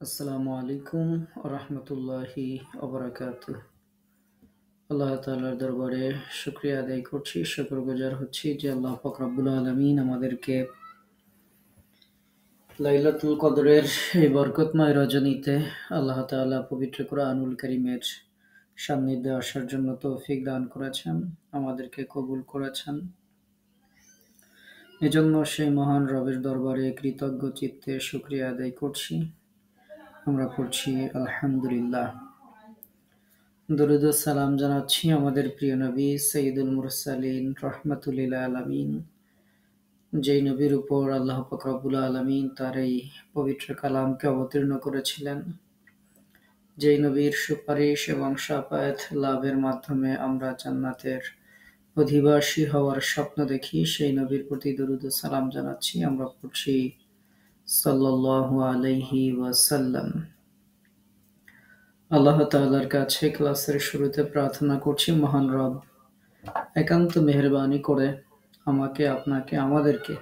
আসসালামু আলাইকুম রহমতুল্লাহি ওবরাকাতুহ। আল্লাহ তাআলার দরবারে শুকরিয়া আদায় করছি, শুকরগুজার হচ্ছি যে আল্লাহ পাক রব্বুল আলামিন আমাদেরকে লাইলাতুল কদরের এই বরকতময় রজনীতে আল্লাহ তাআলা পবিত্র কুরআনুল কারীমের সান্নিধ্যে আসার জন্য তৌফিক দান করেছেন, আমাদেরকে কবুল করেছেন। এজন্য সেই মহান রবের দরবারে কৃতজ্ঞ চিত্তে শুকরিয়া আদায় করছি। আমরা পড়ছি আলহামদুলিল্লাহ। দরুদ ও সালাম জানাচ্ছি আমাদের প্রিয় নবী সৈয়দুল মুরসালিন রহমাতুল লিল আলামিন, যেই নবীর উপর আল্লাহ পাক রব্বুল আলামিন তার এই পবিত্র কালামকে অবতীর্ণ করেছিলেন, যেই নবীর সুপারিশ এবং শাফায়াত লাভের মাধ্যমে আমরা জান্নাতের অধিবাসী হওয়ার স্বপ্ন দেখি, সেই নবীর প্রতি দরুদ ও সালাম জানাচ্ছি। আমরা পড়ছি সাল্লাল্লাহু আলাইহি ওয়াসাল্লাম। আল্লাহ তাআলার কাছে ক্লাসের শুরুতে প্রার্থনা করছি, মহান রব একান্ত মেহেরবানি করে আমাকে, আপনাকে, আমাদেরকে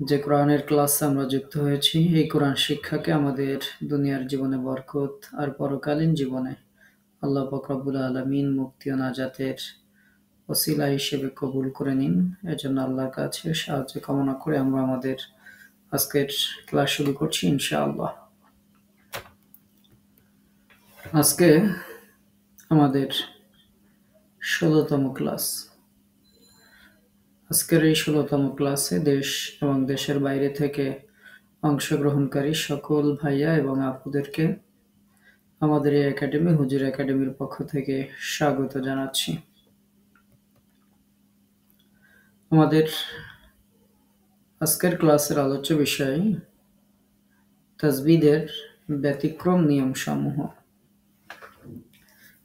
যে কোরআনের ক্লাসে আমরা যুক্ত হয়েছি, এই কোরআন শিক্ষাকে আমাদের দুনিয়ার জীবনে বরকত আর পরকালীন জীবনে আল্লাহ পাক রব্বুল আলামিন মুক্তি ও নাজাতের ওসিলা হিসেবে কবুল করে নিন। এজন্য আল্লাহর কাছে সাহায্য কামনা করে আমরা আমাদের আজকের ক্লাস শুরু করছি ইনশাআল্লাহ। আজকে আমাদের 16তম ক্লাস। আজকের এই 16তম ক্লাসে দেশ এবং দেশের বাইরে থেকে অংশগ্রহণকারী সকল ভাইয়া এবং আপুদেরকে আমাদের এই একাডেমি, হুজুর একাডেমির পক্ষ থেকে স্বাগত জানাচ্ছি। আমাদের আজকের ক্লাসের আলোচ্য বিষয় তাজবিদের ব্যতিক্রম নিয়মসমূহ।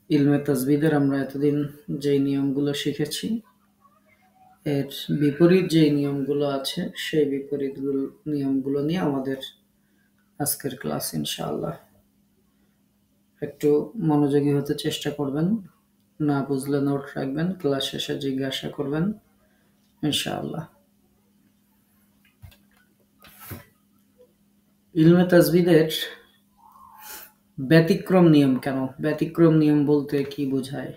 ইলমে তাজবিদের আমরা এতদিন যেই নিয়মগুলো শিখেছি, এর বিপরীত যেই নিয়মগুলো আছে সেই বিপরীত নিয়মগুলো নিয়ে আমাদের আজকের ক্লাস ইনশাআল্লাহ। একটু মনোযোগী হতে চেষ্টা করবেন, না বুঝলে নোট রাখবেন, ক্লাস শেষে জিজ্ঞাসা করবেন ইনশাআল্লাহ। ইলমে তাজবিদের ব্যতিক্রম নিয়ম কেন? ব্যতিক্রম নিয়ম বলতে কি বোঝায়?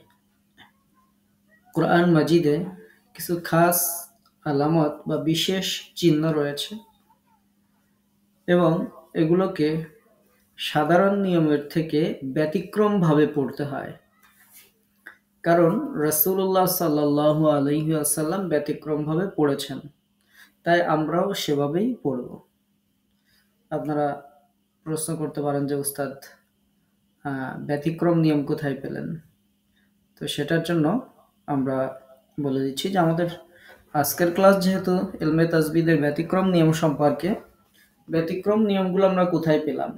কোরআন মাজিদে কিছু খাস আলামত বা বিশেষ চিহ্ন রয়েছে এবং এগুলোকে সাধারণ নিয়মের থেকে ব্যতিক্রমভাবে পড়তে হয়, কারণ রাসূলুল্লাহ সাল্লাল্লাহু আলাইহি ওয়াসাল্লাম ব্যতিক্রমভাবে পড়েছেন, তাই আমরাও সেভাবেই পড়ব। আপনারা প্রশ্ন করতে পারেন যে উস্তাদ, ব্যতিক্রম নিয়ম কোথায় পেলেন? তো সেটার জন্য আমরা বলে দিচ্ছি যে আমাদের আজকের ক্লাস যেহেতু ইলমে তাজবিদের ব্যতিক্রম নিয়ম সম্পর্কে, ব্যতিক্রম নিয়মগুলো আমরা কোথায় পেলাম?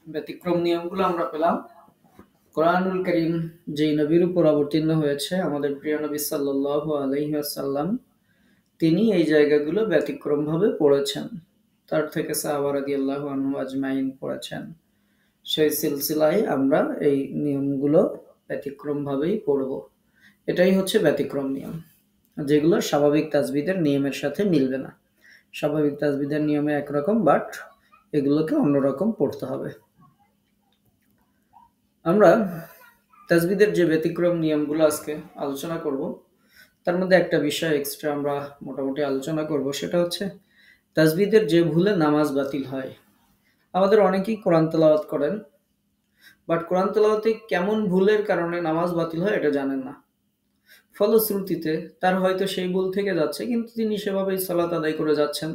ব্যতিক্রম নিয়মগুলো আমরা পেলাম কোরআনুল কারীম যেই নবীর উপর অবতীর্ণ হয়েছে, আমাদের প্রিয় নবী সাল্লাল্লাহু আলাইহি ওয়াসাল্লাম, তিনি এই জায়গাগুলো ব্যতিক্রমভাবে পড়েছেন। তার থেকে সাহাবা রাদিয়াল্লাহু আনহু আজমাইন পড়েছেন। সেই সিলসিলায় আমরা এই নিয়মগুলো ব্যতিক্রমভাবেই পড়ব। এটাই হচ্ছে ব্যতিক্রম নিয়ম, যেগুলো স্বাভাবিক তাজবিদের নিয়মের সাথে মিলবে না। স্বাভাবিক তাজবিদের নিয়মে একরকম, বাট এগুলোকে অন্যরকম পড়তে হবে। আমরা তাজবিদের যে ব্যতিক্রম নিয়মগুলো আজকে আলোচনা করব, তার মধ্যে একটা বিষয় এক্সট্রা আমরা মোটামুটি আলোচনা করব, সেটা হচ্ছে তাজবিদের যে ভুলে নামাজ বাতিল হয়। আমাদের অনেকেই কোরআন তেলাওয়াত করেন, বাট কোরআন তেলাওয়াতে কেমন ভুলের কারণে নামাজ বাতিল হয় এটা জানেন না। ফলশ্রুতিতে তার হয়তো সেই ভুল থেকে যাচ্ছে, কিন্তু তিনি সেভাবেই সালাত আদায় করে যাচ্ছেন,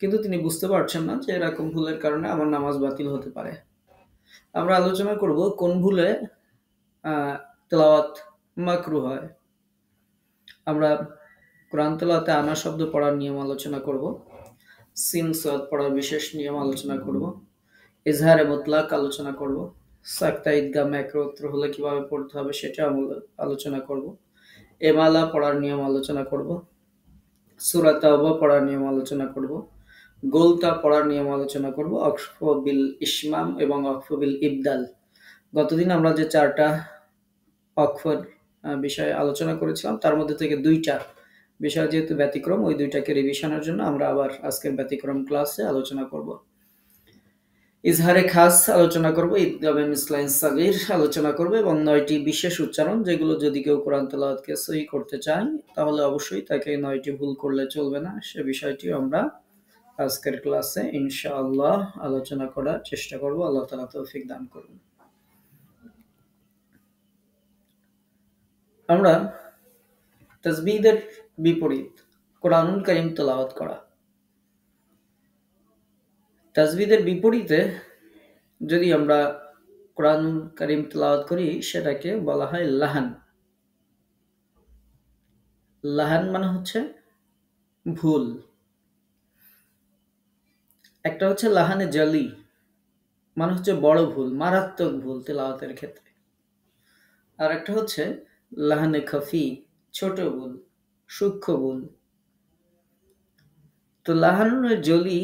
কিন্তু তিনি বুঝতে পারছেন না যে এরকম ভুলের কারণে আমার নামাজ বাতিল হতে পারে। আমরা আলোচনা করব কোন ভুলে তেলাওয়াত মাকরুহ হয়। আমরা কোরআন তেলাওয়াতে আনা শব্দ পড়ার নিয়ম আলোচনা করব, সিন সাদ পড়ার বিশেষ নিয়ম আলোচনা করব, ইজহারে মুতলাক আলোচনা করব, সাকতা ইদগাম একত্র হলে কিভাবে পড়তে হবে সেটা আলোচনা করব, এমালা পড়ার নিয়ম আলোচনা করব, সূরা তাওবা পড়ার নিয়ম আলোচনা করব, গোলতা পড়ার নিয়ম আলোচনা করব, অক্ফ বিল ইসমাম এবং অক্ফ বিল ইবদাল। গতদিন আমরা যে 4টা অক্ফর বিষয়ে আলোচনা করেছিলাম, তার মধ্যে থেকে 2টা বিষয় যেহেতু ব্যতিক্রম, ওই 2টাকে রিভিশনের জন্য আমরা আবার আজকের ব্যতিক্রম ক্লাসে আলোচনা করব। ইজহারে খাস আলোচনা করব, ঈদগামে মিসলাইন সাগীর আলোচনা করব এবং ৯টি বিশেষ উচ্চারণ যেগুলো যদি কেউ কোরআন তেলাওয়াতকে সহি করতে চায় তাহলে অবশ্যই তাকে ৯টি ভুল করলে চলবে না, সে বিষয়টিও আমরা আজকের ক্লাসে ইনশাআল্লাহ আলোচনা করার চেষ্টা করব। আল্লাহ তাআলা তৌফিক দান করুন। আমরা তাসবিহদের বিপরীত কোরআনুল কারীম তেলাওয়াত করা। তাসবিহদের বিপরীতে যদি আমরা কোরআনুল কারীম তেলাওয়াত করি সেটাকে বলা হয় লাহান। লাহান মানে হচ্ছে ভুল। একটা হচ্ছে লাহানে জালি, মানে হচ্ছে বড় ভুল, মারাত্মক ভুল তেলাওয়াতের ক্ষেত্রে। আর একটা হচ্ছে লাহানে খাফি, ছোট ভুল, সূক্ষ্ম ভুল। তো লাহানে জলি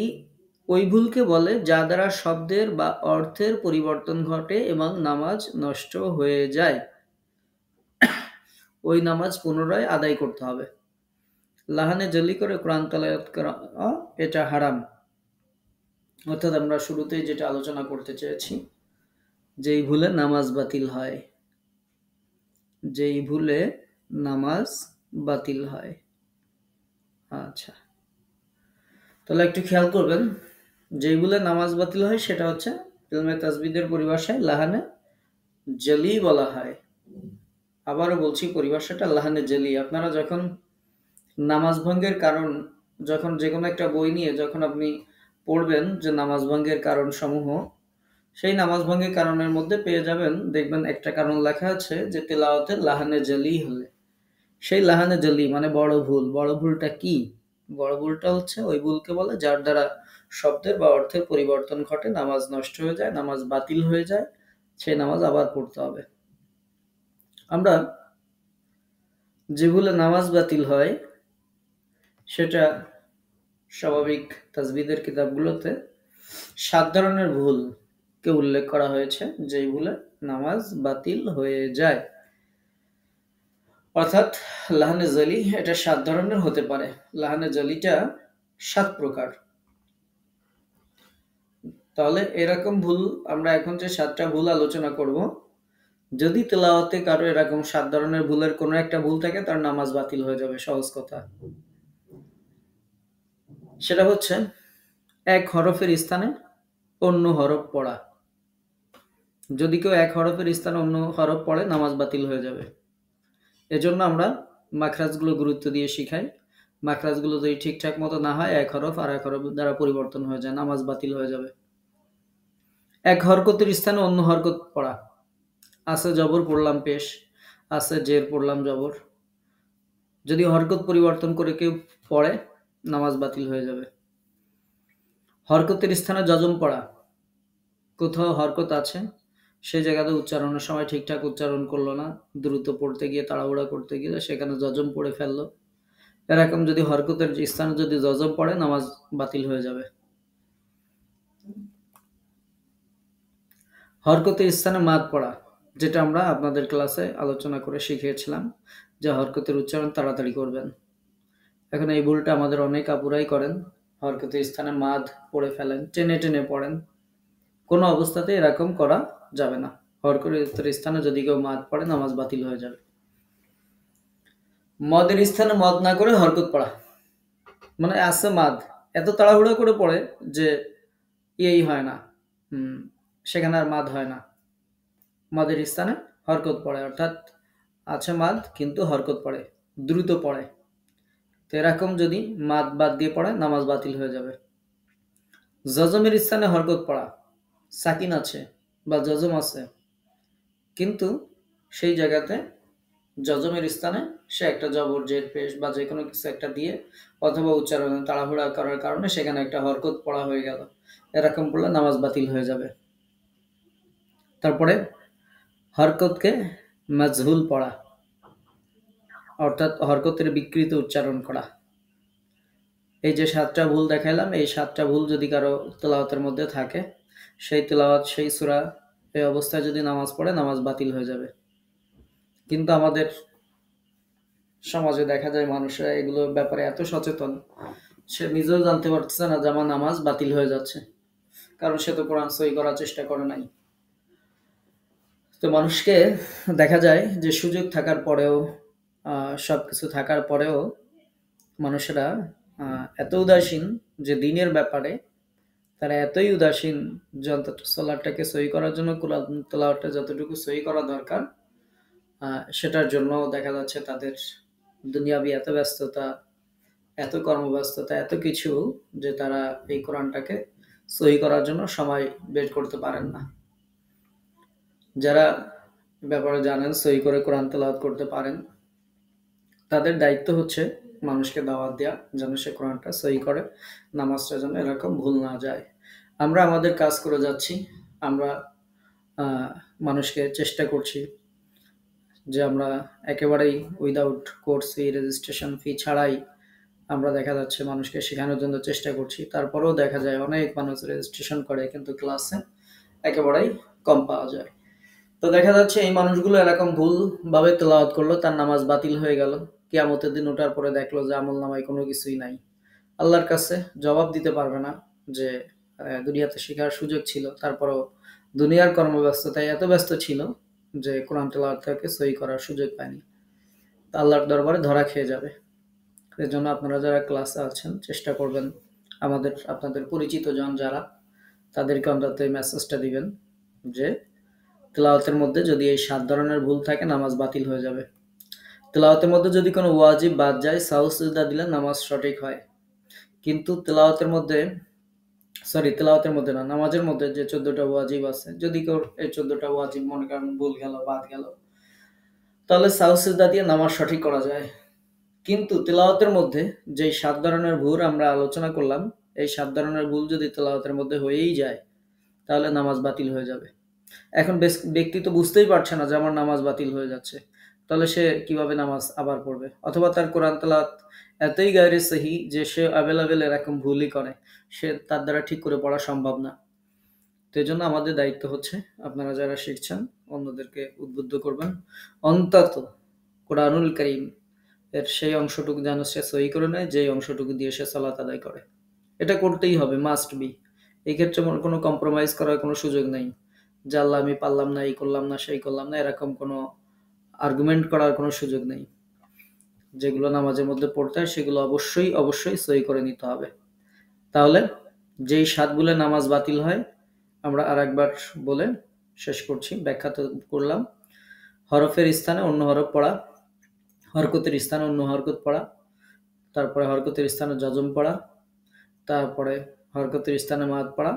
ওই ভুলকে বলে যা দ্বারা শব্দের বা অর্থের পরিবর্তন ঘটে এবং নামাজ নষ্ট হয়ে যায়। ওই নামাজ পুনরায় আদায় করতে হবে। লাহানে জলি করে কোরআন তেলাওয়াত করা এটা হারাম। অর্থাৎ আমরা শুরুতেই যেটা আলোচনা করতে চেয়েছি, যেই ভুলে নামাজ বাতিল হয়, যেই ভুলে নামাজ বাতিল হয়। আচ্ছা, তাহলে একটু খেয়াল করবেন, যেই ভুলে নামাজ বাতিল হয় সেটা হচ্ছে ইলমে তাসবিদের পরিভাষায় লাহানে জলি বলা হয়। আবারও বলছি, পরিভাষাটা লাহানে জলি। আপনারা যখন নামাজ ভঙ্গের কারণ, যখন যে কোনো একটা বই নিয়ে যখন আপনি পড়বেন যে নামাজ ভঙ্গের কারণ সমূহ, সেই নামাজ ভঙ্গের কারণের মধ্যে পেয়ে যাবেন, দেখবেন একটা কারণ লেখা আছে যে তেলাওয়াতে লাহানে জলি হলে। সেই লাহানে জলি মানে বড় ভুল। বড় ভুলটা কি? বড় ভুলটা হচ্ছে ওই ভুলকে বলে যার দ্বারা শব্দের বা অর্থের পরিবর্তন ঘটে, নামাজ নষ্ট হয়ে যায়, নামাজ বাতিল হয়ে যায়, সেই নামাজ আবার পড়তে হবে। আমরা যে ভুলে নামাজ বাতিল হয় সেটা স্বাভাবিক তাসবিদের কিতাবগুলোতে ৭ ধরনের ভুলকে উল্লেখ করা হয়েছে, যেই ভুলে নামাজ বাতিল হয়ে যায়। অর্থাৎ লাহানে জলি এটা ৭ ধরনের হতে পারে। লাহানে জলিটা ৭ প্রকার। তাহলে এরকম ভুল আমরা এখন যে ৭টা ভুল আলোচনা করব, যদি তেলাওয়াতে কারো এরকম ৭ ধরনের ভুলের কোনো একটা ভুল থাকে তার নামাজ বাতিল হয়ে যাবে। সহজ কথা। সেটা হচ্ছে এক হরফের স্থানে অন্য হরফ পড়া। যদি কেউ এক হরফের স্থানে অন্য হরফ পড়ে নামাজ বাতিল হয়ে যাবে। এজন্য আমরা মাখরাজগুলো গুরুত্ব দিয়ে শিখাই। মাখরাজগুলো যদি ঠিকঠাক মতো না হয়, এক হরফ আর এক হরফ দ্বারা পরিবর্তন হয়ে যায়, নামাজ বাতিল হয়ে যাবে। এক হরকতের স্থানে অন্য হরকত পড়া। আছে জবর পড়লাম পেশ, আছে জের পড়লাম জবর। যদি হরকত পরিবর্তন করে কেউ পড়ে নামাজ বাতিল হয়ে যাবে। হরকতের স্থানে যজম পড়া। কোথাও হরকত আছে, সেই জায়গাতে উচ্চারণের সময় ঠিকঠাক উচ্চারণ করলো না, দ্রুত পড়তে গিয়ে তাড়াহুড়া করতে গিয়ে সেখানে যজম পড়ে ফেললো। এরকম যদি হরকতের স্থানে যদি যজম পড়ে নামাজ বাতিল হয়ে যাবে। হরকতের স্থানে মাদ পড়া, যেটা আমরা আপনাদের ক্লাসে আলোচনা করে শিখিয়েছিলাম যে হরকতের উচ্চারণ তাড়াতাড়ি করবেন। এখন এই ভুলটা আমাদের অনেক আপুরাই করেন, হরকতের স্থানে মাদ পড়ে ফেলেন, টেনে টেনে পড়েন। কোনো অবস্থাতে এরকম করা যাবে না। হরকতের স্থানে যদি কেউ মাদ পড়ে নামাজ বাতিল হয়ে যাবে। মদের স্থানে মদ না করে হরকত পড়া, মানে আছে মাদ, এত তাড়াহুড়া করে পড়ে যে এই হয় না, সেখানে আর মাদ হয় না। মাদের স্থানে হরকত পড়ে, অর্থাৎ আছে মাদ কিন্তু হরকত পড়ে, দ্রুত পড়ে। তো এরকম যদি মাদ বাদ দিয়ে পড়ে নামাজ বাতিল হয়ে যাবে। যজমের স্থানে হরকত পড়া, সাকিন আছে বা যজম আছে কিন্তু সেই জায়গাতে যজমের স্থানে সে একটা জবর জের পেশ বা যে কোনো কিছু একটা দিয়ে অথবা উচ্চারণে তাড়াহুড়া করার কারণে সেখানে একটা হরকত পড়া হয়ে গেল, এরকম পড়লে নামাজ বাতিল হয়ে যাবে। তারপরে হরকতকে মাজহুল পড়া, অর্থাৎ হরকতের বিকৃত উচ্চারণ করা। এই যে ৭টা ভুল দেখাইলাম, এই ৭টা ভুল যদি কারো তেলাওয়াতের মধ্যে থাকে, সেই তেলাওয়াত সেই সূরা এই অবস্থায় যদি নামাজ পড়ে নামাজ বাতিল হয়ে যাবে। কিন্তু আমাদের সমাজে দেখা যায় মানুষরা এগুলোর ব্যাপারে এত সচেতন, সে নিজেও জানতে পারতেছে না যে আমার নামাজ বাতিল হয়ে যাচ্ছে। কারণ সে তো কোরআন সহি করার চেষ্টা করে নাই। তো মানুষকে দেখা যায় যে সুযোগ থাকার পরেও, সবকিছু থাকার পরেও মানুষেরা এত উদাসীন যে দিনের ব্যাপারে তারা এতই উদাসীন যে অন্তত সালাদটাকে সহি করার জন্য কোরআন তেলাওয়াতটা যতটুকু সহি করা দরকার, সেটার জন্য দেখা যাচ্ছে তাদের দুনিয়াবি এত ব্যস্ততা, এত কর্মব্যস্ততা, এত কিছু, যে তারা এই কোরআনটাকে সহি করার জন্য সময় বের করতে পারেন না। যারা ব্যাপারে জানেন, সহি করে কোরআন তেলাওয়াত করতে পারেন, তাদের দায়িত্ব হচ্ছে মানুষকে দাওয়াত দেওয়া, যেন সে কোরআনটা সহি করে, নামাজটা যেন এরকম ভুল না যায়। আমরা আমাদের কাজ করে যাচ্ছি, আমরা মানুষকে চেষ্টা করছি যে আমরা একেবারেই without course fee, registration fee ছাড়াই আমরা দেখা যাচ্ছে মানুষকে শেখানোর জন্য চেষ্টা করছি। তারপরেও দেখা যায় অনেক মানুষ রেজিস্ট্রেশন করে কিন্তু ক্লাসে একেবারেই কম পাওয়া যায়। তো দেখা যাচ্ছে এই মানুষগুলো এরকম ভুলভাবে তেলাওয়াত করলো, তার নামাজ বাতিল হয়ে গেল। কিয়ামতের দিন ওঠার পরে দেখলো যে আমল নামায় কোনো কিছুই নাই। আল্লাহর কাছে জবাব দিতে পারবে না যে দুনিয়াতে শেখার সুযোগ ছিল, তারপরেও দুনিয়ার কর্মব্যস্ততায় এত ব্যস্ত ছিল যে কোরআন তেলাওয়াতটাকে সহি করার সুযোগ পায়নি। তা আল্লাহর দরবারে ধরা খেয়ে যাবে। এর জন্য আপনারা যারা ক্লাসে আছেন চেষ্টা করবেন আপনাদের পরিচিত জন যারা, তাদেরকে অন্তত এই মেসেজটা দিবেন যে তেলাওয়াতের মধ্যে যদি এই 7 ধরনের ভুল থাকে নামাজ বাতিল হয়ে যাবে। তেলাওয়াতের মধ্যে যদি কোনো ওয়াজিব বাদ যায়, সাহু সিজদা দিলে নামাজ সঠিক হয়। কিন্তু তেলাওয়াতের মধ্যে না, নামাজের মধ্যে যে 14টা ওয়াজিব আছে, যদি কেউ এই 14টা ওয়াজিব মনে করেন ভুল গেল, বাদ গেল, তাহলে সাহু সিজদা দিয়ে নামাজ সঠিক করা যায়। কিন্তু তেলাওয়াতের মধ্যে যে 7 ধরনের ভুল আমরা আলোচনা করলাম, এই 7 ধরনের ভুল যদি তেলাওয়াতের মধ্যে হয়েই যায়, তাহলে নামাজ বাতিল হয়ে যাবে। এখন ব্যক্তি তো বুঝতেই পারছে না যে আমার নামাজ বাতিল হয়ে যাচ্ছে, তাহলে সে কিভাবে নামাজ আবার পড়বে? অথবা তার কোরআন তেলাওয়াত এতই গায়রে সহি যে সে অ্যাভেলেবেল এরকম ভুলই করে, সে তার দ্বারা ঠিক করে পড়া সম্ভব না। তো এই জন্য আমাদের দায়িত্ব হচ্ছে আপনারা যারা শিখছেন অন্যদেরকে উদ্বুদ্ধ করবেন, অন্তত কোরআনুল কারীম এর সেই অংশটুকু যেন সে সহি করে নেয়, যেই অংশটুকু দিয়ে সে সালাত আদায় করে। এটা করতেই হবে, মাস্ট বি। এই ক্ষেত্রে কোনো কম্প্রোমাইজ করার কোনো সুযোগ নেই। যে আল্লাহ আমি পারলাম না, এই করলাম না, সেই করলাম না, এরকম কোনো আর্গুমেন্ট করার কোনো সুযোগ নেই। যেগুলো নামাজের মধ্যে পড়তে হয় সেগুলো অবশ্যই অবশ্যই সহি করে নিতে হবে। তাহলে যেই 7 ভুলে নামাজ বাতিল হয়, আমরা আরেকবার বলে শেষ করছি, ব্যাখ্যা তো করলাম। হরফের স্থানে অন্য হরফ পড়া, হরকতের স্থানে অন্য হরকত পড়া, তারপরে হরকতের স্থানে যজম পড়া, তারপরে হরকতের স্থানে মাদ পড়া,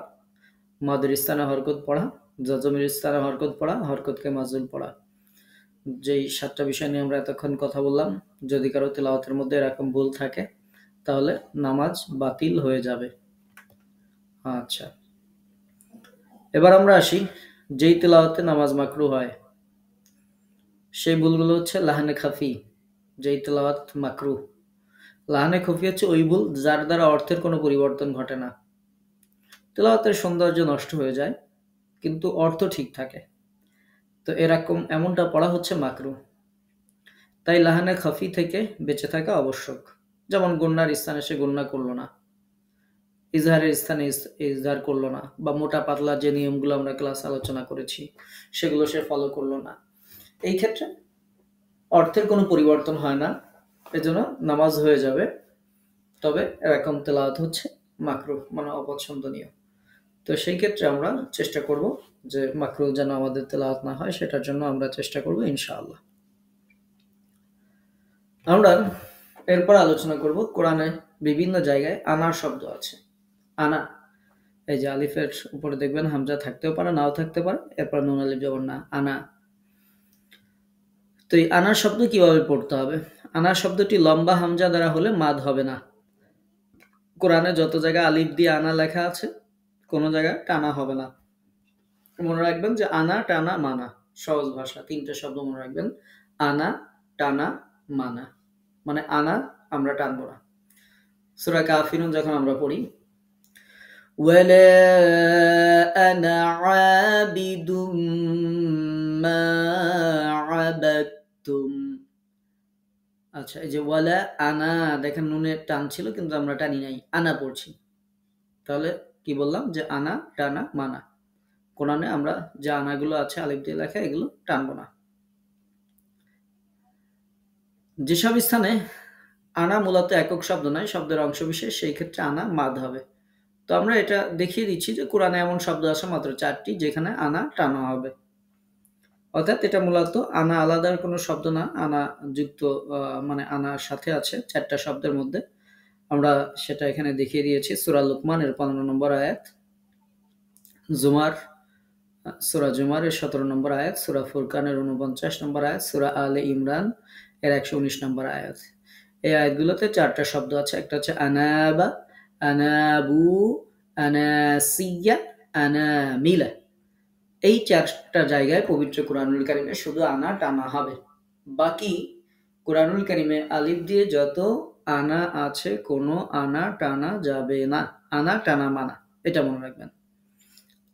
মাদের স্থানে হরকত পড়া, যজমের স্থানে হরকত পড়া, হরকতকে মাজুল পড়া। যেই 7টা বিষয় নিয়ে আমরা এতক্ষণ কথা বললাম, যদি কারো তেলাওয়াতের মধ্যে এরকম ভুল থাকে তাহলে নামাজ বাতিল হয়ে যাবে। আচ্ছা, এবার আমরা আসি যেই তেলাওয়াতে নামাজ মাকরু হয়, সেই ভুলগুলো হচ্ছে লাহানে খাফি। যেই তেলাওয়াত মাকরু, লাহানে খফি হচ্ছে ওই ভুল যার দ্বারা অর্থের কোনো পরিবর্তন ঘটে না। তেলাওয়াতের সৌন্দর্য নষ্ট হয়ে যায় কিন্তু অর্থ ঠিক থাকে, তো এমনটা পড়া হচ্ছে মাকরু। তাই লাহানে খাফি থেকে বেঁচে থাকা আবশ্যক। যেমন গুন্নার স্থানে সে গুন্না করলো না, ইজহারের স্থানে ইজহার করলো না, বা মোটা পাতলা যে নিয়মগুলো আমরা ক্লাস আলোচনা করেছি সেগুলো সে ফলো করলো না। এই ক্ষেত্রে অর্থের কোনো পরিবর্তন হয় না, এজন্য নামাজ হয়ে যাবে। তবে এরকম তেলাওয়াত হচ্ছে মাকরুহ, মানে অপছন্দনীয়। তো সেই ক্ষেত্রে আমরা চেষ্টা করব যে মাকরুহ যেন আমাদের তেলাওয়াত না হয়, সেটার জন্য আমরা চেষ্টা করব ইনশাআল্লাহ। আমরা এরপর আলোচনা করব কোরআনে বিভিন্ন জায়গায় আনার শব্দ আছে। আনা, এই যে আলিফের উপরে দেখবেন হামজা থাকতেও পারে, নাও থাকতে পারে, এরপর নুন আলিফ জবর না, আনা। তো এই আনার শব্দ কিভাবে পড়তে হবে? আনার শব্দটি লম্বা হামজা দ্বারা হলে মাদ হবে না। কোরআনে যত জায়গায় আলিফ দিয়ে আনা লেখা আছে, কোনো জায়গায় টানা হবে না। মনে রাখবেন যে আনা, টানা, মানা, সহজ ভাষা 3টে শব্দ মনে রাখবেন। আনা, টানা, মানা। মানে আনা আমরা টানবো না। সূরা কাফিরুন যখন আমরা পড়ি, ওয়ালা আনা আবিদুম মা আবাদতুম। আচ্ছা, এই যে ওয়ালা আনা, দেখেন নুনের টান ছিল কিন্তু আমরা টানি নাই, আনা পড়ছি। তাহলে কি বললাম যে আনা, টানা, মানা। কোরআনে আমরা যে আনাগুলো আছে আলিফ দিয়ে লেখা এগুলো টানবো না। যেসব স্থানে আনা মূলত একক শব্দ নয়, শব্দের অংশবিশেষ, সেই ক্ষেত্রে আনা মাদ হবে। তো আমরা এটা দেখিয়ে দিচ্ছি যে কোরআনে এমন শব্দ আছে মাত্র 4টি যেখানে আনা টানা হবে। অর্থাৎ এটা মূলত আনা আলাদার কোনো শব্দ না, আনা যুক্ত মানে আনার সাথে আছে 4টা শব্দের মধ্যে। আমরা সেটা এখানে দেখিয়ে দিয়েছি। সূরা লুকমানের 15 নম্বর আয়াত, সূরা জুমারের 17 নম্বর আয়াত, সূরা ফুরকানের 49 নম্বর আয়াত, সূরা আলে ইমরান এর 119 নম্বর আয়াত। এই আয়াতগুলোতে 4টা শব্দ আছে। একটা হচ্ছে আনাবা, আনাবু, আনাসিয়া, আনামিলা। এই 4টা জায়গায় পবিত্র কোরআনুল কারিমে শুধু আনা টানা হবে। বাকি কোরআনুল কারিমে আলিফ দিয়ে যত আনা আছে কোনো আনা টানা যাবে না। আনা, টানা, মানা, এটা মনে রাখবেন।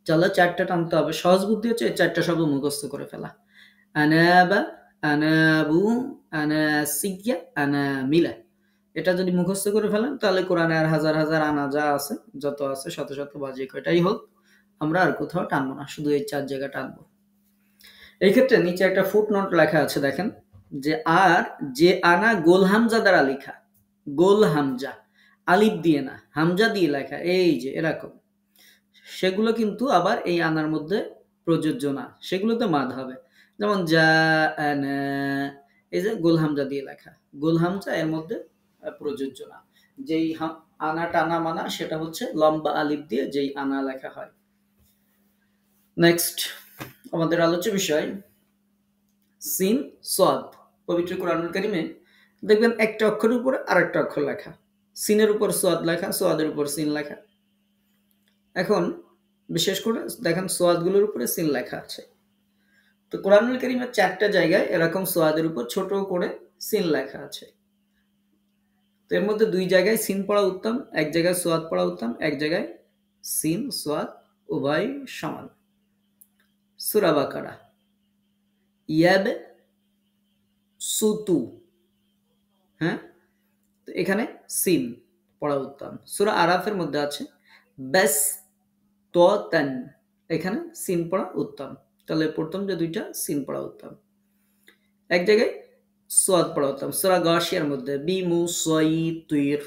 চলো 4টা টানতে হবে। সহজ বুদ্ধি হচ্ছে এই 4টা শব্দ মুখস্থ করে ফেলা। আনাবা, আনাবু, আনাসিয়া, আনামিলা। এটা যদি মুখস্থ করে ফেলেন তাহলে কোরআনে আর হাজার হাজার আনা যা আছে, যত আছে শত শত বাজিয়ে কয়টাই হোক, আমরা আর কোথাও টানবো না, শুধু এই 4 জায়গা টানবো। এই ক্ষেত্রে নিচে একটা ফুটনোট লেখা আছে দেখেন, যে আর যে আনা গোল হামজা দ্বারা লেখা, গোল হামজা, আলিফ দিয়ে না, হামজা দিয়ে লেখা, এই যে এরকম, সেগুলো কিন্তু আবার এই আনার মধ্যে প্রযোজ্য না, সেগুলোতে মাদ হবে। যেমন যা আনা, এই যে গোল হামজা দিয়ে লেখা, গোল হামজা এর মধ্যে প্রযোজ্য না। যেই আনা টানা মানা সেটা হচ্ছে লম্বা আলিফ দিয়ে যেই আনা লেখা হয়। নেক্সট আমাদের আলোচ্য বিষয় সিন সাদ। পবিত্র কোরআনুল কারিমে দেখবেন একটা অক্ষরের উপরে আরেকটা অক্ষর লেখা, সিনের উপর সাদ লেখা, সাদের উপর সিন লেখা। এখন বিশেষ করে দেখেন সোয়াদগুলোর উপরে সিন লেখা আছে। তো কোরআনুল কারিমের 4টা জায়গায় এরকম সোয়াদের উপর ছোট করে সিন লেখা আছে। তো এর মধ্যে 2 জায়গায় সিন পড়া উত্তম, এক জায়গায় সোয়াদ পড়া উত্তম, এক জায়গায় সিন সোয়াদ উভয় সমান। সূরা বাকারা ইয়াব সুতু, হ্যাঁ, তো এখানে সিন পড়া উত্তম। সূরা আরাফের মধ্যে আছে বাস তান, এখানে সিন পড়া উত্তম। তাহলে প্রথম যে 2টা সিন পড়া উত্তম, এক জায়গায় সোয়াদ পড়া উত্তম। সূরা গাশিয়ার মধ্যে বিমুসাইতির,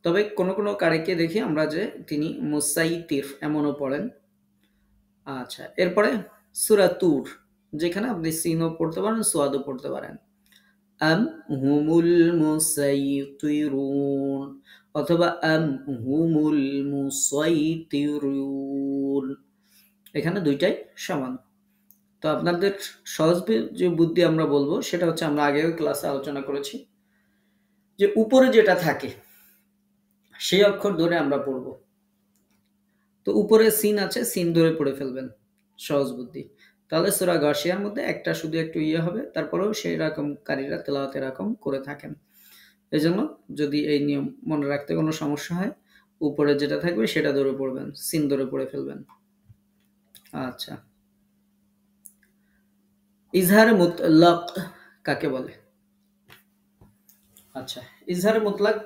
তবে কোন কোন কারিকে দেখি আমরা যে তিনি মুসাইতির এমনও পড়েন। আচ্ছা, এরপরে সূরা তুর, যেখানে আপনি সিনও পড়তে পারেন, সোয়াদও পড়তে পারেন। আম হুমুল মুসাইতিরুন অথবা আম হুমুল মুসাইতিরুন, এখানে 2টাই সমান। তো আপনাদের সহজ যে বুদ্ধি আমরা বলবো সেটা হচ্ছে, আমরা আগেও ক্লাসে আলোচনা করেছি যে উপরে যেটা থাকে সেই অক্ষর ধরে আমরা পড়ব। তো উপরে সিন আছে, সিন ধরে পড়ে ফেলবেন, সহজ বুদ্ধি। তাহলে সূরা গাশিয়ার মধ্যে একটা শুধু একটু হবে, তারপরেও সেই রকম কারীরা তেলাওয়াত এরকম করে থাকেন। এজন্য যদি এই নিয়ম মনে রাখতে কোনো সমস্যা হয়, উপরে যেটা থাকবে সেটা ধরে পড়বেন, সিন ধরে পড়ে ফেলবেন। আচ্ছা, ইজহারে মুতলাক কাকে বলে? আচ্ছা, ইজহারে মুতলাক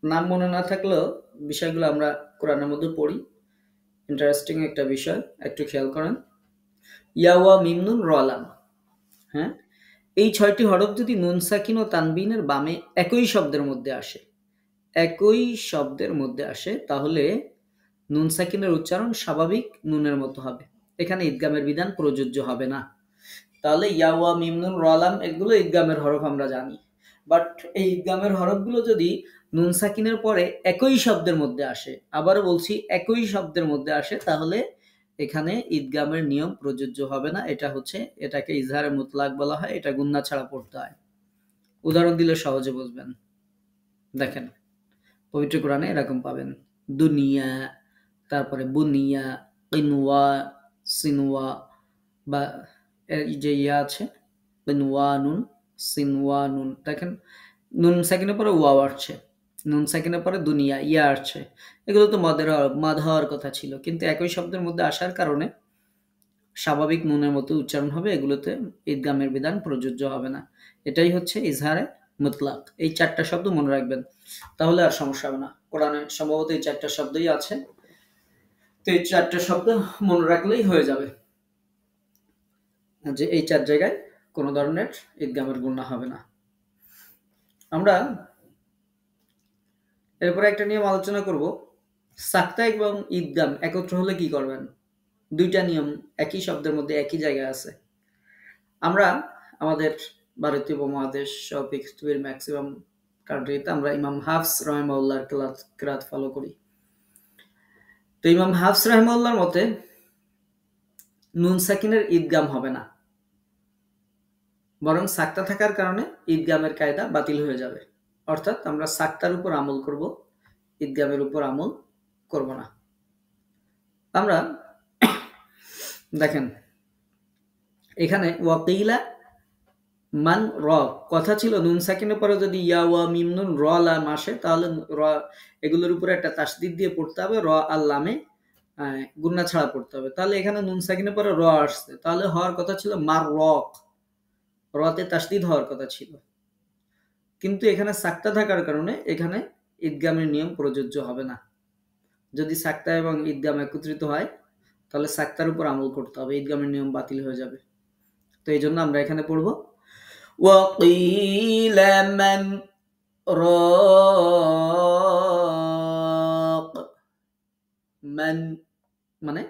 নাম মনে না থাকলেও বিষয়গুলো আমরা কোরআনের মধ্যে পড়ি, ইন্টারেস্টিং একটা বিষয়, একটু খেয়াল করেন। ইয়া ওয়া মিম নুন র লাম, হ্যাঁ, এই 6টি হরফ যদি নুন সাকিন ও তানবিনের বামে একই শব্দের মধ্যে আসে, একই শব্দের মধ্যে আসে, তাহলে নুন সাকিনের উচ্চারণ স্বাভাবিক নুনের মতো হবে, এখানে ইদগামের বিধান প্রযোজ্য হবে না। তাহলে ইয়া ওয়া মিম নুন র লাম এগুলো ইদগামের হরফ আমরা জানি, বাট এই ইদগামের হরফগুলো যদি নুন সাকিনের পরে একই শব্দের মধ্যে আসে, আবারও বলছি একই শব্দের মধ্যে আসে, তাহলে এখানে ইদগামের নিয়ম প্রযোজ্য হবে না। এটা হচ্ছে, এটাকে ইজহারে মুতলাক বলা হয়, এটা গুন্না ছাড়া পড়তে হয়। উদাহরণ দিলে সহজে বুঝবেন। দেখেন পবিত্র কোরআনে এরকম পাবেন, দুনিয়া, তারপরে বুনিয়া, কিনওয়া, সিনওয়া, বা এই যে ইয়া আছে কিনওয়ানুন, সিনওয়ানুন, দেখেন নুন সাকিনের পরে ওয়াও আসছে, নুন সাকিনের পরে দুনিয়া ইয়া আসছে, এগুলো তো মাদ হওয়ার কথা ছিল, কিন্তু একই শব্দের মধ্যে আসার কারণে স্বাভাবিক নুনের মতো উচ্চারণ হবে, এগুলোতে ঈদগামের বিধান প্রযোজ্য হবে না। এটাই হচ্ছে ইজহারে মুতলাক। এই 4টা শব্দ মনে রাখবেন, তাহলে আর সমস্যা হবে না। কোরআনে সম্ভবত এই 4টা শব্দই আছে, তো এই 4টা শব্দ মনে রাখলেই হয়ে যাবে যে এই 4 জায়গায় কোনো ধরনের ঈদগামের গুনাহ হবে না। আমরা এরপরে একটা নিয়ম আলোচনা করব, সাক্তা এবং ঈদগাম একত্র হলে কি করবেন। 2টা নিয়ম একই শব্দের মধ্যে একই জায়গায় আছে। আমরা আমাদের ভারতীয় উপমহাদেশ সহ পৃথিবীর ম্যাক্সিমাম কান্ট্রিতে আমরা ইমাম হাফস রাহিমাহুল্লাহর কিরাত ফলো করি। তো ইমাম হাফস রাহিমাহুল্লাহর মতে নুন সাকিনের ঈদগাম হবে না, বরং সাক্তা থাকার কারণে ঈদগামের কায়দা বাতিল হয়ে যাবে। অর্থাৎ আমরা সাক্তার উপর আমল করব, ঈদগামের উপর আমল করব না। আমরা দেখেন এখানে ওয়াকিলা মান র কথা ছিল, নুন সাকিনের পরে যদি ইয়া ওয়া মিম নুন র লাম আসে তাহলে র এগুলোর উপরে একটা তাসদিদ দিয়ে পড়তে হবে, র আর লামে গুন্না ছাড়া পড়তে হবে। তাহলে এখানে নুন সাকিনের পরে র আসছে, তাহলে হওয়ার কথা ছিল মার রক, রতে তাসদিদ হওয়ার কথা ছিল। কিন্তু এখানে সাক্তা থাকার কারণে এখানে ঈদগামের নিয়ম প্রযোজ্য হবে না। যদি সাক্তা এবং ঈদগাম একত্রিত হয় তাহলে সাক্তার উপর আমল করতে হবে, ঈদগামের নিয়ম বাতিল হয়ে যাবে। তো এই জন্য আমরা এখানে পড়ব وقيل من راق, মান মানে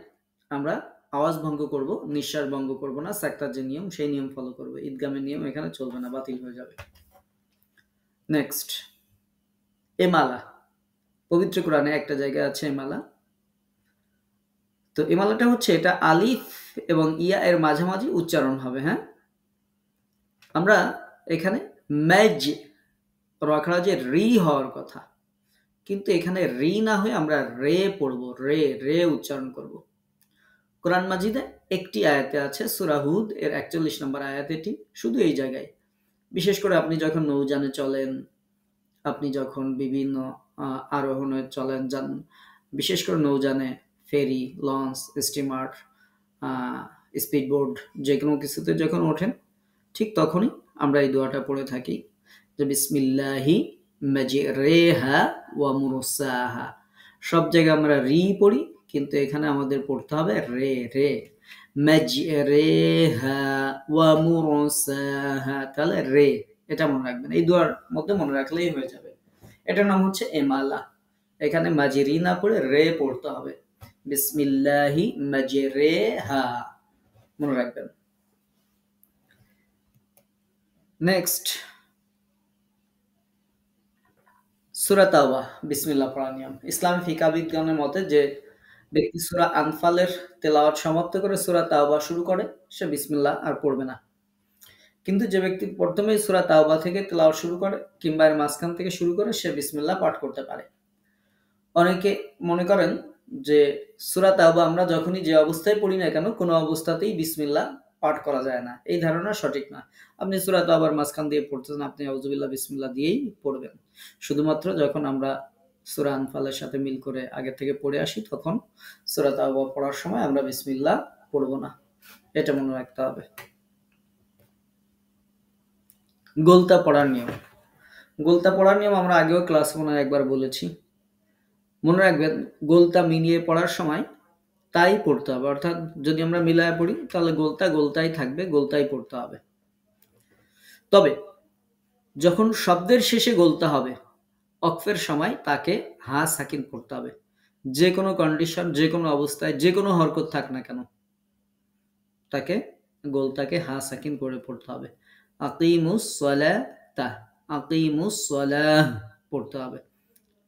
আমরা আওয়াজ ভঙ্গ করব, নিঃশ্বাস ভঙ্গ করব না, সাক্তার যে নিয়ম সেই নিয়ম ফলো করব, ঈদগামের নিয়ম এখানে চলবে না, বাতিল হয়ে যাবে। নেক্সট এমালা, পবিত্র কোরআনে একটা জায়গা আছে এমালা। তো এমালাটা হচ্ছে এটা আলিফ এবং ইয়া এর মাঝামাঝি উচ্চারণ হবে। হ্যাঁ, আমরা এখানে মেজ রখড়া যে রি হওয়ার কথা, কিন্তু এখানে রি না হয়ে আমরা রে পড়ব, রে রে উচ্চারণ করব। কোরআন মাজিদে একটি আয়াতে আছে, সূরা হুদ এর 41 নম্বর আয়াত এটি, শুধু এই জায়গায়। বিশেষ করে আপনি যখন নৌযানে চলেন, আপনি যখন বিভিন্ন আরোহণে চলেন যান, বিশেষ করে নৌযানে, ফেরি, লঞ্চ, স্টিমার, স্পিডবোট, যে কোনো কিছুতে যখন ওঠেন ঠিক তখনই আমরা এই দোয়াটা পড়ে থাকি যে বিসমিল্লাহি মাজরেহা ওয়া মুরসাহা। সব জায়গায় আমরা রি পড়ি, কিন্তু এখানে আমাদের পড়তে হবে রে রে, মাজরেহা ওয়া মুরসাহা, তাহলে রে, এটা মনে রাখবেন। এই দোয়ার মধ্যে মনে রাখলেই হয়ে যাবে। এটার নাম হচ্ছে এমালা। এখানে মাজরি না পড়ে রে পড়তে হবে, বিসমিল্লাহি মাজরেহা, মনে রাখবেন। নেক্সট সূরা তাওবা বিসমিল্লাহ পড়ার নিয়ম। ইসলামী ফিকহ বিজ্ঞানের মতে যে ব্যক্তি সূরা আনফালের তেলাওয়াত সমাপ্ত করে সূরা তাওবা শুরু করে সে বিসমিল্লাহ আর পড়বে না। কিন্তু যে ব্যক্তি প্রথমেই সূরা তাওবা থেকে তেলাওয়াত শুরু করে কিংবা এর মাঝখান থেকে শুরু করে সে বিসমিল্লাহ পাঠ করতে পারে। অনেকে মনে করেন যে সূরা তাওবা আমরা যখনই যে অবস্থায় পড়ি না কেন কোনো অবস্থাতেই বিসমিল্লাহ পাঠ করা যায় না। এই ধারণা সঠিক না। আপনি সূরা তাওবার মাঝখান দিয়ে পড়তেছেন, আপনি আউযুবিল্লাহ বিসমিল্লাহ দিয়েই পড়বেন। শুধুমাত্র যখন আমরা সূরা আনফালের সাথে মিল করে আগে থেকে পড়ে আসি তখন সূরা তাওবা পড়ার সময় আমরা বিসমিল্লাহ পড়ব না, এটা মনে রাখতে হবে। গোলতা পড়ার নিয়ম। গোলতা পড়ার নিয়ম আমরা আগেও ক্লাস মনে হয় একবার বলেছি। মনে রাখবেন গোলতা মিলিয়ে পড়ার সময় তাই পড়তে হবে, অর্থাৎ যদি আমরা মিলায় পড়ি তাহলে গোলতা গোলতাই থাকবে, গোলতাই পড়তে হবে। তবে যখন শব্দের শেষে গোলতা হবে অক্ফের সময় তাকে হা সাকিন পড়তে হবে। যে কোনো কন্ডিশন, যে কোনো অবস্থায়, যে কোনো হরকত থাক না কেন তাকে গোলতাকে হা সাকিন করে পড়তে হবে। আকিমুস সালাতা, আকিমুস সালাহ পড়তে হবে,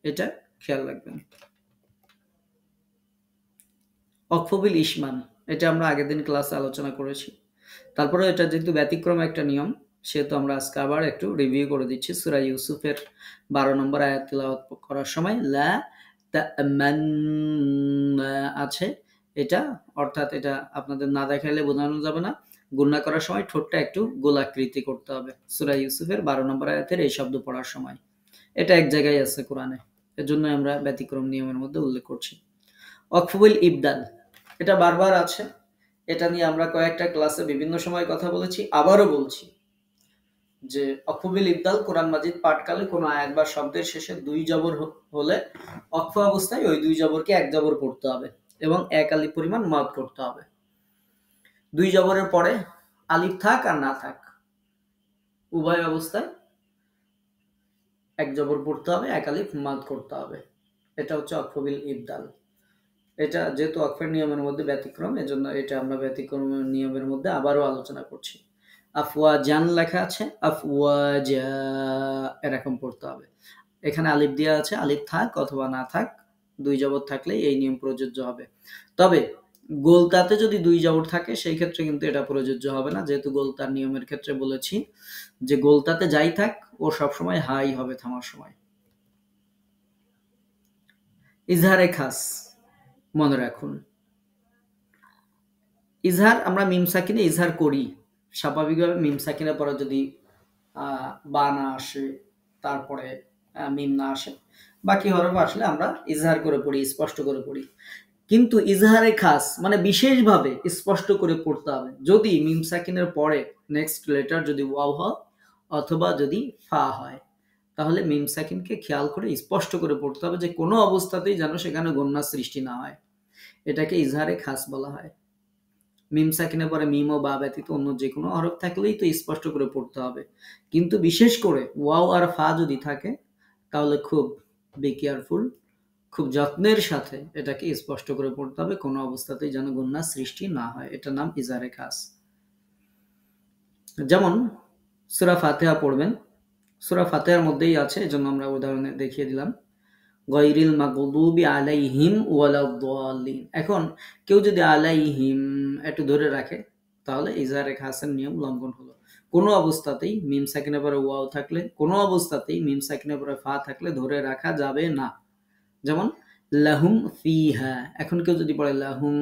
এটা খেয়াল রাখবেন। অকফবিল ইসমান, এটা আমরা আগের দিন ক্লাসে আলোচনা করেছি। তারপরে এটা যেহেতু ব্যতিক্রম একটা নিয়ম সেহেতু আমরা আজকে আবার একটু রিভিউ করে দিচ্ছি। সূরা ইউসুফের 12 নম্বর আয়াত তিলাওয়াত করার সময় লা তা'মান্না আছে, এটা অর্থাৎ এটা আপনাদের না দেখাইলে বোঝানো যাবে না। গুণনা করার সময় ঠোঁটটা একটু গোলাকৃতি করতে হবে সূরা ইউসুফের 12 নম্বর আয়াতের এই শব্দ পড়ার সময়। এটা এক জায়গায় আছে কোরআনে, এজন্য আমরা ব্যতিক্রম নিয়মের মধ্যে উল্লেখ করছি। অকফুল ইবদাল, এটা বারবার আছে, এটা নিয়ে আমরা কয়েকটা ক্লাসে বিভিন্ন সময় কথা বলেছি, আবারও বলছি। যে অক্ফবিল ইবদাল কোরআন মাজিদ পাঠকালে কোনো আয়াত বা শব্দের শেষে 2 জবর হলে অক্ফ অবস্থায় ওই 2 জবরকে 1 জবর পড়তে হবে এবং 1 আলিফ পরিমাণ মদ করতে হবে। 2 জবরের পরে আলিফ থাক আর না থাক, উভয় অবস্থায় 1 জবর পড়তে হবে, 1 আলিফ মাদ করতে হবে। এটা হচ্ছে অক্ফবিল ইবদাল। এটা যেহেতু অক্ফের নিয়মের মধ্যে ব্যতিক্রম, এজন্য এটা আমরা ব্যতিক্রম নিয়মের মধ্যে আবারও আলোচনা করছি। আফওয়াজান লেখা আছে, আফওয়াজা এরকম পড়তে হবে। এখানে আলিফ দেওয়া আছে, আলিফ থাক অথবা না থাক, 2 জবর থাকলে এই নিয়ম প্রযোজ্য হবে। তবে গোলতাতে যদি 2 জবর থাকে সেই ক্ষেত্রে কিন্তু এটা প্রযোজ্য হবে না, যেহেতু গোলতার নিয়মের ক্ষেত্রে বলেছি যে গোলতাতে যাই থাক ও সবসময় হাই হবে থামার সময়। ইজহারে খাস মনে রাখুন, ইজহার আমরা মিম সাকিনে ইজহার করি। স্বাভাবিকভাবে মিম সাকিনের পরে যদি বা না আসে, তারপরে মিম না আসে, বাকি হরফ আসলে আমরা ইজহার করে পড়ি, স্পষ্ট করে পড়ি। কিন্তু ইজহারে খাস মানে বিশেষভাবে স্পষ্ট করে পড়তে হবে যদি মিম সাকিনের পরে নেক্সট লেটার যদি ওয়াও হয় অথবা যদি ফা হয়, তাহলে মিম সাকিনকে খেয়াল করে স্পষ্ট করে পড়তে হবে যে কোনো অবস্থাতেই যেন সেখানে গণ্যা সৃষ্টি না হয়। এটাকে ইজহারে খাস বলা হয়। মিম সাকিনের পরে মিম ও বা ব্যতীত অন্য যে কোনো হরফ থাকলেই তো স্পষ্ট করে পড়তে হবে, কিন্তু বিশেষ করে ওয়াও আর ফা যদি থাকে তাহলে খুব বি কেয়ারফুল, খুব যত্নের সাথে এটাকে স্পষ্ট করে পড়তে হবে, কোনো অবস্থাতেই যেন গুন্না সৃষ্টি না হয়। এটার নাম ইজহারে খাস। যেমন সূরা ফাতিহা পড়বেন, সূরা ফাতিহার মধ্যেই আছে, এজন্য আমরা উদাহরণে দেখিয়ে দিলাম, গায়রিল মাগদুবি আলাইহিম ওয়ালাদ-দাল্লিন। এখন কেউ যদি আলাইহিম একটু ধরে রাখে তাহলে ইজহারে খাসের নিয়ম লঙ্ঘন হলো। কোনো অবস্থাতেই মিম সাকিনের পরে ওয়াও থাকলে, কোনো অবস্থাতেই মিম সাকিনের পরে ফা থাকলে ধরে রাখা যাবে না। যেমন লাহুম ফিহা, এখন কেউ যদি পড়ে লাহুম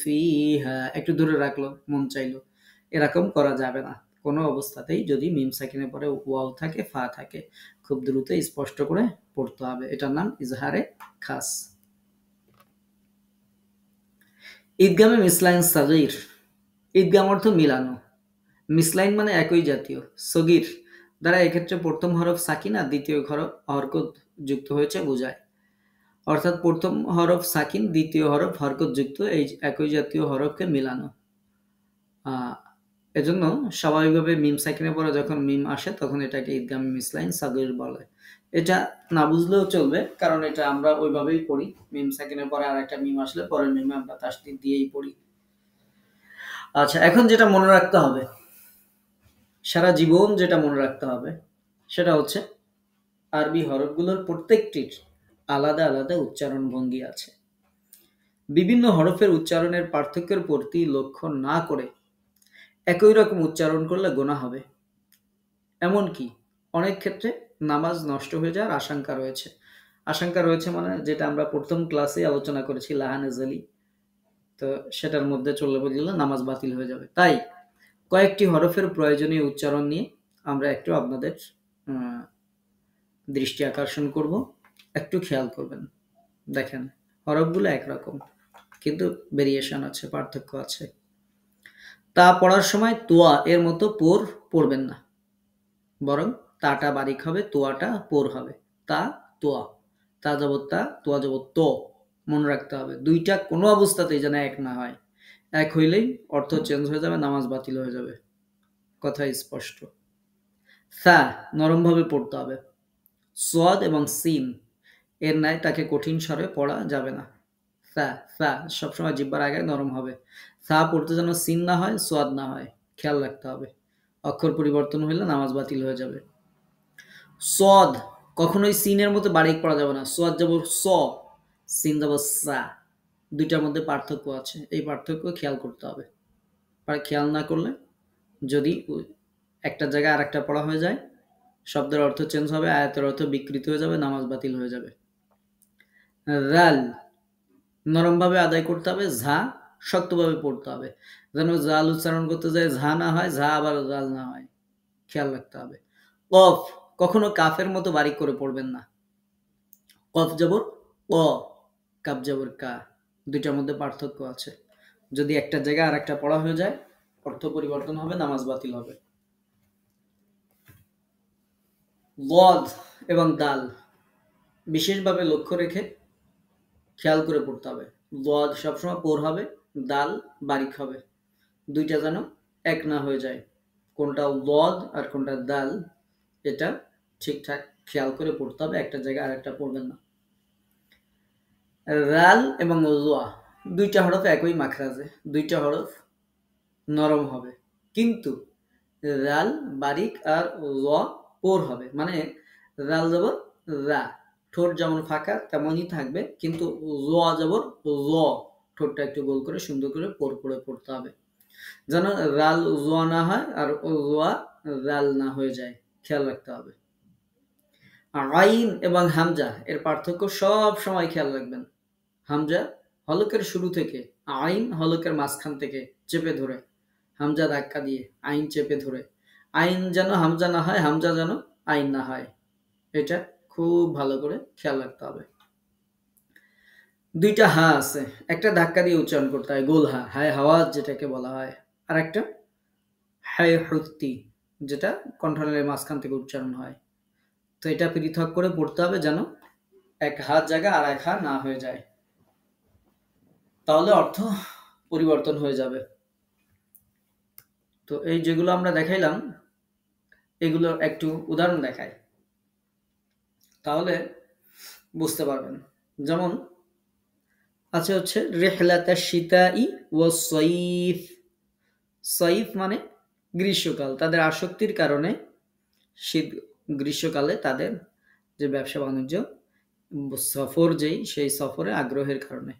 ফিহা একটু ধরে রাখলো, মন চাইলো, এরকম করা যাবে না কোনো অবস্থাতেই। যদি মিম সাকিনের পরে ওয়াও থাকে, ফা থাকে, খুব দ্রুত স্পষ্ট করে পড়তে হবে। এটার নাম ইজহারে খাস। ঈদগামে মিসলাইন সাগীর, ঈদগাম অর্থ মিলানো, মিসলাইন মানে একই জাতীয়, সগীর দ্বারা এক্ষেত্রে প্রথম হরফ সাকিন আর দ্বিতীয় হরফ হরকত যুক্ত হয়েছে বোঝায়। অর্থাৎ প্রথম হরফ সাকিন, দ্বিতীয় হরফ হরকত যুক্ত, এই একই জাতীয় হরফকে মিলানো। এজন্য স্বাভাবিকভাবে মিম সাকিনের পরে যখন মিম আসে তখন এটাকে ঈদগামে মিসলাইন সাগীর বলে। এটা না বুঝলেও চলবে, কারণ এটা আমরা ওইভাবেই পড়ি। মিম সাকিনের পরে আর একটা মিম আসলে পরের মিমে আমরা তাসদীদ দিয়েই পড়ি। আচ্ছা, এখন যেটা মনে রাখতে হবে, সারা জীবন যেটা মনে রাখতে হবে সেটা হচ্ছে আরবি হরফগুলোর প্রত্যেকটির আলাদা আলাদা উচ্চারণ ভঙ্গি আছে। বিভিন্ন হরফের উচ্চারণের পার্থক্যের প্রতি লক্ষ্য না করে একই রকম উচ্চারণ করলে গুনাহ হবে। এমনকি অনেক ক্ষেত্রে নামাজ নষ্ট হয়ে যাওয়ার আশঙ্কা রয়েছে। আশঙ্কা রয়েছে মানে যেটা আমরা প্রথম ক্লাসে আলোচনা করেছি লাহানেজালি, তো সেটার মধ্যে চলে গেলে নামাজ বাতিল হয়ে যাবে। তাই কয়েকটি হরফের প্রয়োজনীয় উচ্চারণ নিয়ে আমরা একটু আপনাদের দৃষ্টি আকর্ষণ করব, একটু খেয়াল করবেন। দেখেন, হরফগুলো একরকম কিন্তু ভেরিয়েশন আছে, পার্থক্য আছে। তা পড়ার সময় তোয়া এর মতো পোর পড়বেন না, বরং তাটা বারিক হবে, তোয়াটা পোর হবে। তা তোয়া, তা যাবত তা, তোয়া যাবত তো, মনে রাখতে হবে। দুইটা কোনো অবস্থাতেই যেন এক না হয়, এক হইলেই অর্থ চেঞ্জ হয়ে যাবে, নামাজ বাতিল হয়ে যাবে। কথা স্পষ্ট। সা নরমভাবে পড়তে হবে। সোয়াদ এবং সিন এর ন্যায় তাকে কঠিন স্বরে পড়া যাবে না। সা সা সবসময় জিহ্বার আগে নরম হবে। সা পড়তে যেন সিন না হয়, সোয়াদ না হয়, খেয়াল রাখতে হবে। অক্ষর পরিবর্তন হইলে নামাজ বাতিল হয়ে যাবে। সদ কখনোই সিনের মতো বারিক পড়া যাবে না। সোয়াদ যাব স, সিন যাব সা, দুইটার মধ্যে পার্থক্য আছে, এই পার্থক্য খেয়াল করতে হবে। খেয়াল না করলে যদি একটা জায়গায় আর একটা পড়া হয়ে যায়, শব্দের অর্থ চেঞ্জ হবে, আয়াতের অর্থ বিকৃত হয়ে যাবে, নামাজ বাতিল হয়ে যাবে। রাল নরমভাবে আদায় করতে হবে, ঝা শক্তভাবে পড়তে হবে, যেন জাল উচ্চারণ করতে যায় ঝা না হয়, ঝা আবার জাল না হয়, খেয়াল রাখতে হবে। কফ কখনো কাফের মতো বারিক করে পড়বেন না। কফ জবর ক, কাপ জবর কা, দুইটার মধ্যে পার্থক্য আছে। যদি একটা জায়গায় আর একটা পড়া হয়ে যায়, অর্থ পরিবর্তন হবে, নামাজ বাতিল হবে। লদ এবং দাল বিশেষভাবে লক্ষ্য রেখে খেয়াল করে পড়তে হবে। লদ সবসময় পোর হবে, দাল বারিক হবে। দুইটা যেন এক না হয়ে যায়। কোনটা লদ আর কোনটা দাল, এটা ঠিকঠাক খেয়াল করে পড়তে হবে। একটা জায়গায় আরেকটা পড়বেন না। রাল এবং লোয়া দুইটা হরফ একই মাখরাজে, দুইটা হরফ নরম হবে, কিন্তু রাল বারিক আর ল পোর হবে। মানে রাল জবর রা, ঠোঁট যেমন ফাঁকা তেমনই থাকবে, কিন্তু ল জবর ল, ঠোঁটটা একটু গোল করে সুন্দর করে পোর করে পড়তে হবে, যেন রাল জোয়া না হয় আর জোয়া রাল না হয়ে যায়, খেয়াল রাখতে হবে। আইন এবং হামজা এর পার্থক্য সব সময় খেয়াল রাখবেন। হামজা হলকের শুরু থেকে, আইন হলকের মাঝখান থেকে চেপে ধরে, হামজা ধাক্কা দিয়ে আইন চেপে ধরে, আইন যেন হামজা না হয়, হামজা যেন আইন না হয়, এটা খুব ভালো করে খেয়াল রাখতে হবে। দুইটা হা আছে, একটা ধাক্কা দিয়ে উচ্চারণ করতে হয়, গোল হা, হায় হাওয়াজ যেটাকে বলা হয়, আর একটা হায় হুত্তি, যেটা কণ্ঠনালীর মাঝখান থেকে উচ্চারণ হয়। তো এটা পৃথক করে পড়তে হবে, যেন এক হাত জায়গা আর এক হাত না হয়ে যায়, তাহলে অর্থ পরিবর্তন হয়ে যাবে। তো এই যেগুলো আমরা দেখাইলাম, এগুলোর একটু উদাহরণ দেখায়, তাহলে বুঝতে পারবেন। যেমন আছে হচ্ছে রেহলাতা শীতাই ও সইফ। সইফ মানে গ্রীষ্মকাল, তাদের আসক্তির কারণে শীত গ্রীষ্মকালে তাদের যে ব্যবসা বাণিজ্য সফর, যেই সেই সফরে আগ্রহের কারণে।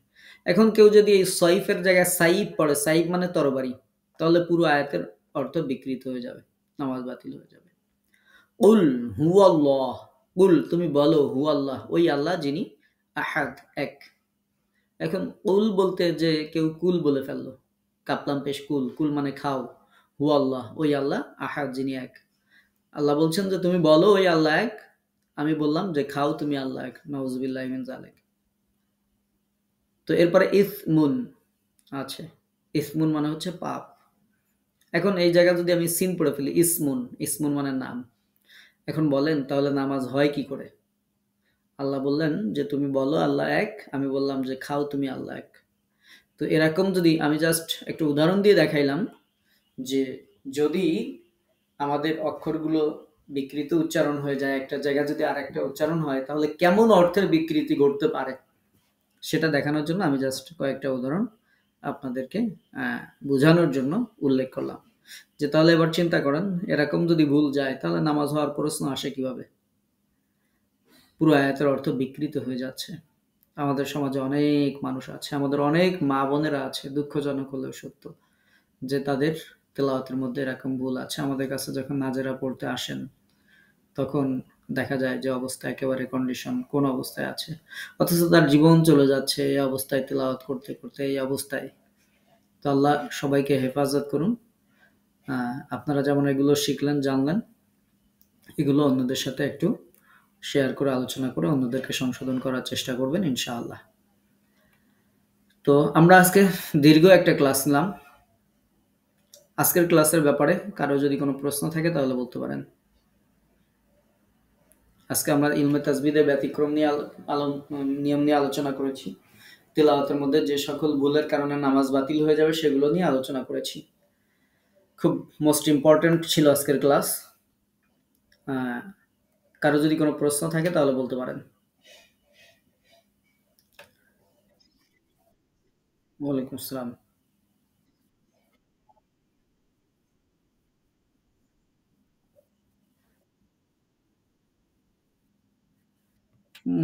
এখন কেউ যদি এই সইফের জায়গায় সাইফ পড়ে, সাইফ মানে তরবারি, তাহলে পুরো আয়াতের অর্থ বিকৃত হয়ে যাবে, নামাজ বাতিল হয়ে যাবে। উল হু আল্লাহ, উল তুমি বলো, হু আল্লাহ ওই আল্লাহ যিনি আহাদ এক। এখন উল বলতে যে কেউ কুল বলে ফেললো, কাপলাম পেশ কুল, কুল মানে খাও, হু আল্লাহ ওই আল্লাহ, আহাদ যিনি এক। আল্লাহ বলছেন যে তুমি বলো ওই আল্লাহ এক, আমি বললাম যে খাও তুমি আল্লাহ এক, নাউজুবিল্লাহি মিন যালিক। তো এরপরে ইসমুন আছে, ইসমুন মানে হচ্ছে পাপ। এখন এই জায়গা যদি আমি সিন পড়ে ফেলি, ইসমুন, ইসমুন মানে নাম, এখন বলেন তাহলে নামাজ হয় কি করে? আল্লাহ বললেন যে তুমি বলো আল্লাহ এক, আমি বললাম যে খাও তুমি আল্লাহ এক। তো এরকম যদি আমি জাস্ট একটু উদাহরণ দিয়ে দেখাইলাম যে যদি আমাদের অক্ষরগুলো বিকৃত উচ্চারণ হয়ে যায়, একটা জায়গা যদি আর একটা উচ্চারণ হয়, তাহলে কেমন অর্থের বিকৃতি ঘটতে পারে সেটা দেখানোর জন্য আমি জাস্ট কয়েকটা উদাহরণ আপনাদেরকে বোঝানোর জন্য উল্লেখ করলাম। যে তাহলে এবার চিন্তা করেন, এরকম যদি ভুল যায় তাহলে নামাজ হওয়ার প্রশ্ন আসে কিভাবে? পুরো আয়াতের অর্থ বিকৃত হয়ে যাচ্ছে। আমাদের সমাজে অনেক মানুষ আছে, আমাদের অনেক মা বোনেরা আছে, দুঃখজনক হলেও সত্য, যে তাদের তেলাওয়াতের মধ্যে এরকম ভুল আছে। আমাদের কাছে যখন নাজেরা পড়তে আসেন, তখন দেখা যায় যে অবস্থা একেবারে কন্ডিশন কোন অবস্থায় আছে, অথচ তার জীবন চলে যাচ্ছে এই অবস্থায় তেলাওয়াত করতে করতে, এই অবস্থায়। তো আল্লাহ সবাইকে হেফাজত করুন। আপনারা যেমন এগুলো শিখলেন, জানলেন, এগুলো অন্যদের সাথে একটু শেয়ার করে, আলোচনা করে অন্যদেরকে সংশোধন করার চেষ্টা করবেন ইনশাআল্লাহ। তো আমরা আজকে দীর্ঘ একটা ক্লাস নিলাম। আজকের ক্লাসের ব্যাপারে কারো যদি কোনো প্রশ্ন থাকে তাহলে বলতে পারেন। আজকে আমরা ইলমে তাসবিদের ব্যতিক্রম নিয়ে নিয়ম নিয়ে আলোচনা করেছি। তিলাওয়াতের মধ্যে যে সকল ভুলের কারণে নামাজ বাতিল হয়ে যাবে সেগুলো নিয়ে আলোচনা করেছি। খুব মোস্ট ইম্পর্টেন্ট ছিল আজকের ক্লাস। কারো যদি কোনো প্রশ্ন থাকে তাহলে বলতে পারেন। ওয়ালাইকুম আসসালাম।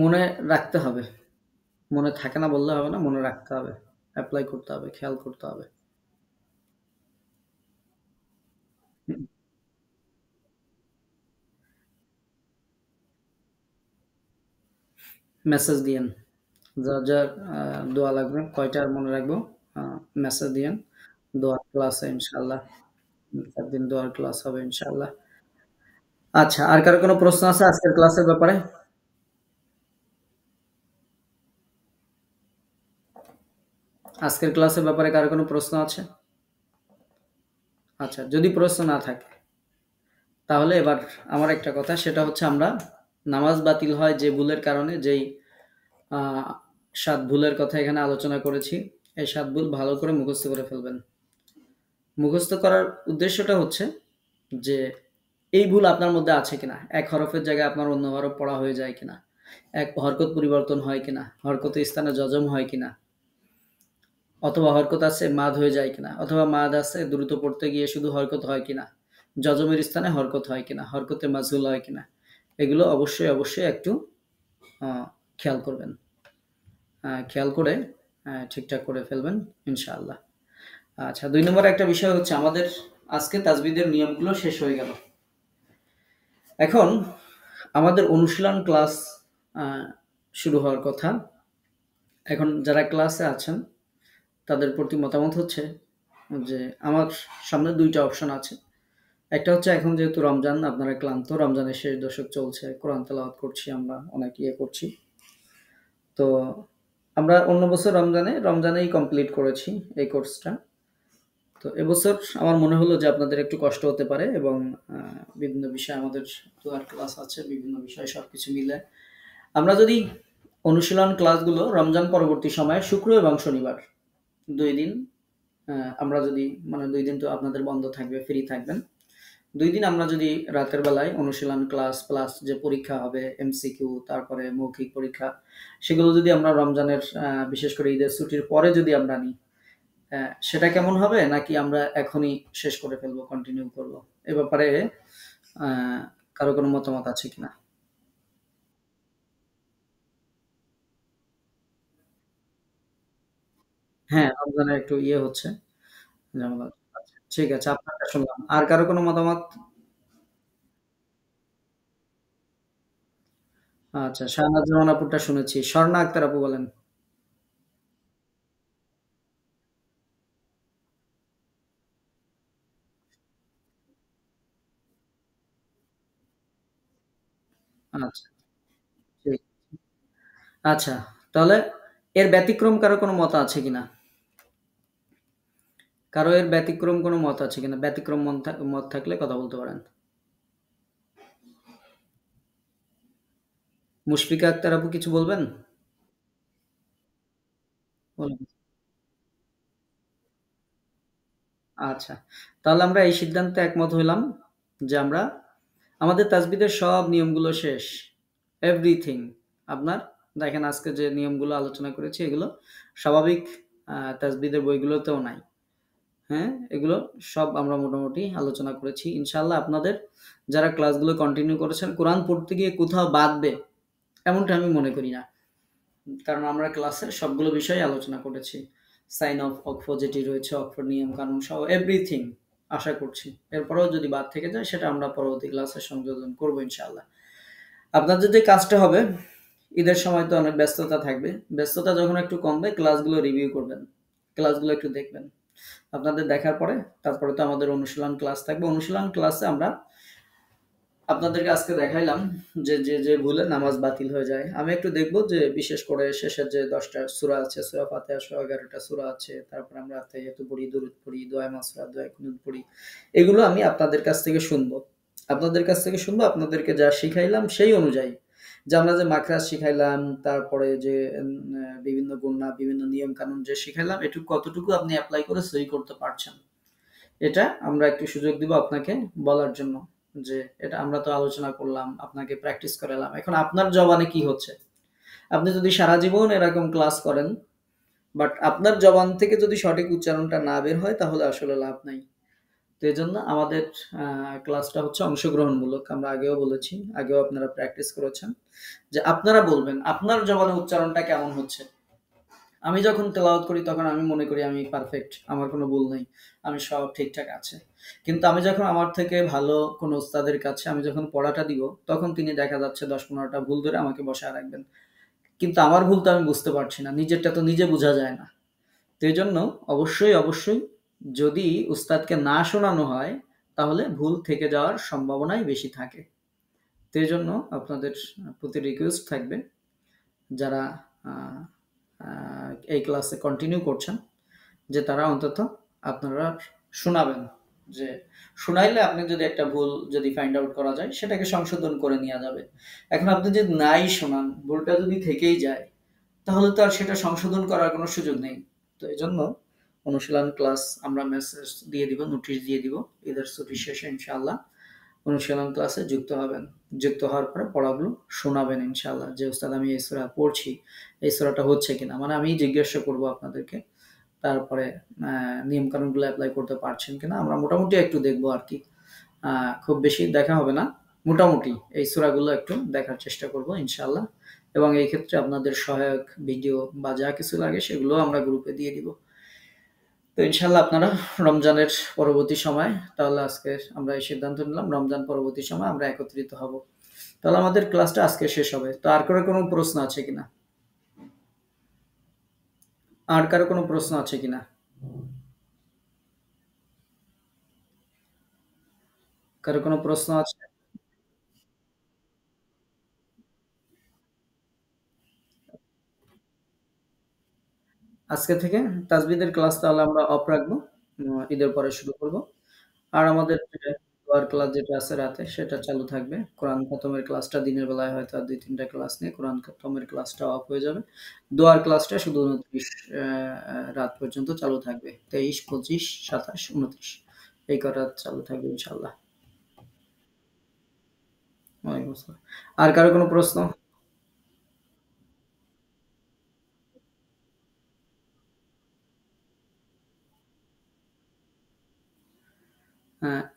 মনে রাখতে হবে, মনে থাকে না বললে হবে না, মনে রাখতে হবে, অ্যাপ্লাই করতে হবে, খেয়াল করতে হবে। মেসেজ দিয়েন, যার যার দোয়া লাগবে, কয়টার মনে রাখবো, মেসেজ দিয়েন। দোয়ার ক্লাসে ইনশাল্লাহ, একদিন দোয়ার ক্লাস হবে ইনশাল্লাহ। আচ্ছা, আর কারো কোনো প্রশ্ন আছে আজকের ক্লাসের ব্যাপারে? আজকের ক্লাসের ব্যাপারে কারো কোনো প্রশ্ন আছে? আচ্ছা, যদি প্রশ্ন না থাকে তাহলে এবার আমার একটা কথা, সেটা হচ্ছে আমরা নামাজ বাতিল হয় যে ভুলের কারণে, যেই আ ৭ ভুলের কথা এখানে আলোচনা করেছি, এই ৭ ভুল ভালো করে মুখস্থ করে ফেলবেন। মুখস্থ করার উদ্দেশ্যটা হচ্ছে যে এই ভুল আপনার মধ্যে আছে কিনা? এক হরফের জায়গায় আপনার অন্য হরফ পড়া হয়ে যায় কিনা? এক হরকত পরিবর্তন হয় কিনা? হরকতের স্থানে যজম হয় কিনা? অথবা হরকত আছে মাদ হয়ে যায় কিনা? অথবা মাদ আছে দ্রুত পড়তে গিয়ে শুধু হরকত হয় কিনা? যজমের স্থানে হরকত হয় কিনা? হরকতে মাজহুল হয় কিনা? এগুলো অবশ্যই একটু আ খেয়াল করবেন। খেয়াল করে ঠিকঠাক করে ফেলবেন ইনশাআল্লাহ। আচ্ছা, ২ নম্বরে একটা বিষয় হচ্ছে আমাদের আজকে তাজবিদের নিয়মগুলো শেষ হয়ে গেল। এখন আমাদের অনুশীলন ক্লাস আ শুরু হওয়ার কথা। এখন যারা ক্লাসে আছেন তাদের প্রতি মতামত হচ্ছে যে আমার সামনে ২ টা অপশন আছে। একটা হচ্ছে এখন যেহেতু রমজান, আপনারা ক্লান্ত, রমজানের শেষ দশক চলছে। কোরআন তেলাওয়াত করছি আমরা, অনেক ইয়ে করছি। তো আমরা অন্য বছর রমজানেই কমপ্লিট করেছি এই কোর্সটা। তো এবছর আমার মনে হলো যে আপনাদের একটু কষ্ট হতে পারে, এবং বিভিন্ন বিষয় আমাদের দোয়ার ক্লাস আছে, বিভিন্ন বিষয় সবকিছু মিলে আমরা যদি অনুশীলন ক্লাসগুলো রমজান পরবর্তী সময়ে শুক্র এবং শনিবার ২ দিন আমরা যদি, মানে ২ দিন তো আপনাদের বন্ধ থাকবে, ফ্রি থাকবেন। ২ দিন আমরা যদি রাতের বেলায় অনুশীলন ক্লাস প্লাস যে পরীক্ষা হবে এমসিকিউ, তারপরে মৌখিক পরীক্ষা, সেগুলো যদি আমরা রমজানের বিশেষ করে ঈদের ছুটির পরে যদি আমরা নিই, সেটা কেমন হবে? নাকি আমরা এখনই শেষ করে ফেলবো, কন্টিনিউ করব? এ ব্যাপারে আ কারো কোনো মতামত আছে কিনা? হ্যাঁ, রমজানের একটু ইয়ে হচ্ছে, ঝামেলা হচ্ছে। আচ্ছা, ঠিক আছে, আপনারটা শুনলাম। আর কারো কোনো মতামত? আচ্ছা, শাহনাজ জামান আপুরটা শুনেছি। স্বর্ণা আক্তার আপু বলেন। আচ্ছা, ঠিক। আচ্ছা, তাহলে এর ব্যতিক্রম কারো কোনো মত আছে কিনা? কারো এর ব্যতিক্রম কোনো মত আছে কিনা? ব্যতিক্রম মত থাকলে কথা বলতে পারেন। মুশফিকা আক্তার আপু কিছু বলবেন? বলুন। আচ্ছা। তাহলে আমরা এই সিদ্ধান্তে একমত হইলাম যে আমরা আমাদের তাজবিদের সব নিয়মগুলো শেষ। এভরিথিং আপনার দেখেন, আজকে যে নিয়মগুলো আলোচনা করেছি এগুলো স্বাভাবিক তাজবিদের বইগুলোতেও নাই। হ্যাঁ? এগুলো সব আমরা মোটামুটি আলোচনা করেছি। ইনশাআল্লাহ আপনাদের যারা ক্লাসগুলো কন্টিনিউ করেছেন, কোরআন পড়তে গিয়ে কোথাও বাদবে এমনটা আমি মনে করি না। কারণ আমরা ক্লাসে সবগুলো বিষয় আলোচনা করেছি। সাইন অফ অক্ফ যেটি রয়েছে, অক্ফোর নিয়ম কানুন সহ এভরিথিং আশা করছি। এরপরেও যদি বাদ থেকে যায় সেটা আমরা পরবর্তী ক্লাসে সংযোজন করব ইনশাআল্লাহ। আপনাদের যে কাজটা হবে, ঈদের সময় তো অনেক ব্যস্ততা থাকবে। ব্যস্ততা যখন একটু কমবে ক্লাসগুলো রিভিউ করবেন। ক্লাসগুলো একটু দেখবেন। আপনাদের দেখার পরে তারপরে তো আমাদের অনুশীলন ক্লাস থাকবে। অনুশীলন ক্লাসে আমরা আপনাদেরকে আজকে দেখাইলাম যে ভুলে নামাজ বাতিল হয়ে যায়। আমি একটু দেখব যে বিশেষ করে শেষের যে ১০ টা সূরা আছে, সূরা ফাতিহা সহ ১১ টা সূরা আছে। তারপরে আমরা আত্তাহিয়াতু পড়ি, দুরূদ পড়ি, দোয়ায়ে মাসুরা, দোয়ায়ে কুনুত পড়ি। এগুলো আমি আপনাদের কাছ থেকে শুনবো। আপনাদের কাছ থেকে শুনবো, আপনাদেরকে যা শিখাইলাম সেই অনুযায়ী। যে আমরা যে মাখরাজ শিখাইলাম, তারপরে যে বিভিন্ন গুণনা, বিভিন্ন নিয়ম কানুন যে শিখাইলাম, এটুকু কতটুকু আপনি এপ্লাই করে সহি করতে পারছেন। এটা আমরা একটু সুযোগ দিব আপনাকে বলার জন্য, যে এটা আমরা তো আলোচনা করলাম, আপনাকে প্র্যাকটিস করালাম। এখন আপনার জবানে কি হচ্ছে? আপনি যদি সারা জীবন এরকম ক্লাস করেন, বাট আপনার জবান থেকে যদি সঠিক উচ্চারণটা না বের হয় তাহলে আসলে লাভ নাই। তো এজন্য আমাদের ক্লাসটা হচ্ছে অংশগ্রহণমূলক। আমরা আগেও বলেছি, আগেও আপনারা প্র্যাকটিস করেছেন যে আপনারা বলবেন আপনার জবানে উচ্চারণটা কেমন হচ্ছে। আমি যখন তেলাওয়াত করি তখন আমি মনে করি আমি পারফেক্ট, আমার কোনো ভুল নেই, আমি সব ঠিকঠাক আছে। কিন্তু আমি যখন আমার থেকে ভালো কোনো ওস্তাদের কাছে আমি যখন পড়াটা দিব, তখন তিনি দেখা যাচ্ছে ১০-১৫টা ভুল ধরে আমাকে বসায় রাখবেন। কিন্তু আমার ভুল তো আমি বুঝতে পারছি না, নিজেরটা তো নিজে বোঝা যায় না। তো এইজন্য অবশ্যই যদি উস্তাদকে না শোনানো হয়, তাহলে ভুল থেকে যাওয়ার সম্ভাবনাই বেশি থাকে। তো এইজন্য আপনাদের প্রতি রিকোয়েস্ট থাকবে, যারা আ আ এই ক্লাসে কন্টিনিউ করছেন, যে তারা অন্তত আপনারা শোনাবেন। যে শুনাইলে আপনি যদি একটা ভুল যদি ফাইন্ড আউট করা যায় সেটাকে সংশোধন করে নেওয়া যাবে। এখন আপনি যদি নাই শোনান, ভুলটা যদি থেকেই যায়, তাহলে তো আর সেটা সংশোধন করার কোনো সুযোগ নেই। তো এজন্য অনুশীলন ক্লাস আমরা মেসেজ দিয়ে দিব, নোটিশ দিয়ে দিব। ঈদের ছুটি শেষে ইনশাআল্লাহ অনুশীলন ক্লাসে যুক্ত হবেন। যুক্ত হওয়ার পরে পড়াগুলো শোনাবেন ইনশাআল্লাহ। যে উস্তাদ আমি এই সূরা পড়ছি, এই সূরাটা হচ্ছে কিনা? মানে আমি জিজ্ঞাসা করব আপনাদেরকে। তারপরে নিয়মকানুনগুলো এপ্লাই করতে পারছেন কিনা আমরা মোটামুটি একটু দেখবো আরকি। খুব বেশি দেখা হবে না। মোটামুটি এই সূরাগুলো একটু দেখার চেষ্টা করব ইনশাআল্লাহ। এবং এই ক্ষেত্রে আপনাদের সহায়ক ভিডিও বা যা কিছু লাগে সেগুলোও আমরা গ্রুপে দিয়ে দিব। তো ইনশাআল্লাহ আপনারা রমজানের পরবর্তী সময়, তাহলে আজকে আমরা এই সিদ্ধান্ত নিলাম রমজান পরবর্তী সময় আমরা একত্রিত হব। তাহলে আমাদের ক্লাসটা আজকে শেষ হবে। তো আর কারো কোনো প্রশ্ন আছে কিনা? আর কারো কোনো প্রশ্ন আছে কিনা? কারো কোনো প্রশ্ন আছে? আজকে থেকে তাজবিদের ক্লাস তাহলে আমরা অফ রাখবো। ঈদের পরে শুরু করব। আর আমাদের যে দোয়ার ক্লাস যেটা আছে রাতে সেটা চালু থাকবে। কোরআন খতমের ক্লাসটা দিনের বেলায় হয়তো আর ২-৩ টা ক্লাস নিয়ে কোরআন খতমের ক্লাসটা অফ হয়ে যাবে। দোয়ার ক্লাসটা শুধু ২৯ রাত পর্যন্ত চালু থাকবে। ২৩, ২৫, ২৭, ২৯ এই কটা চালু থাকবে ইনশাআল্লাহ। ওয়ালাইকুম আসসালাম। আর কারো কোনো প্রশ্ন?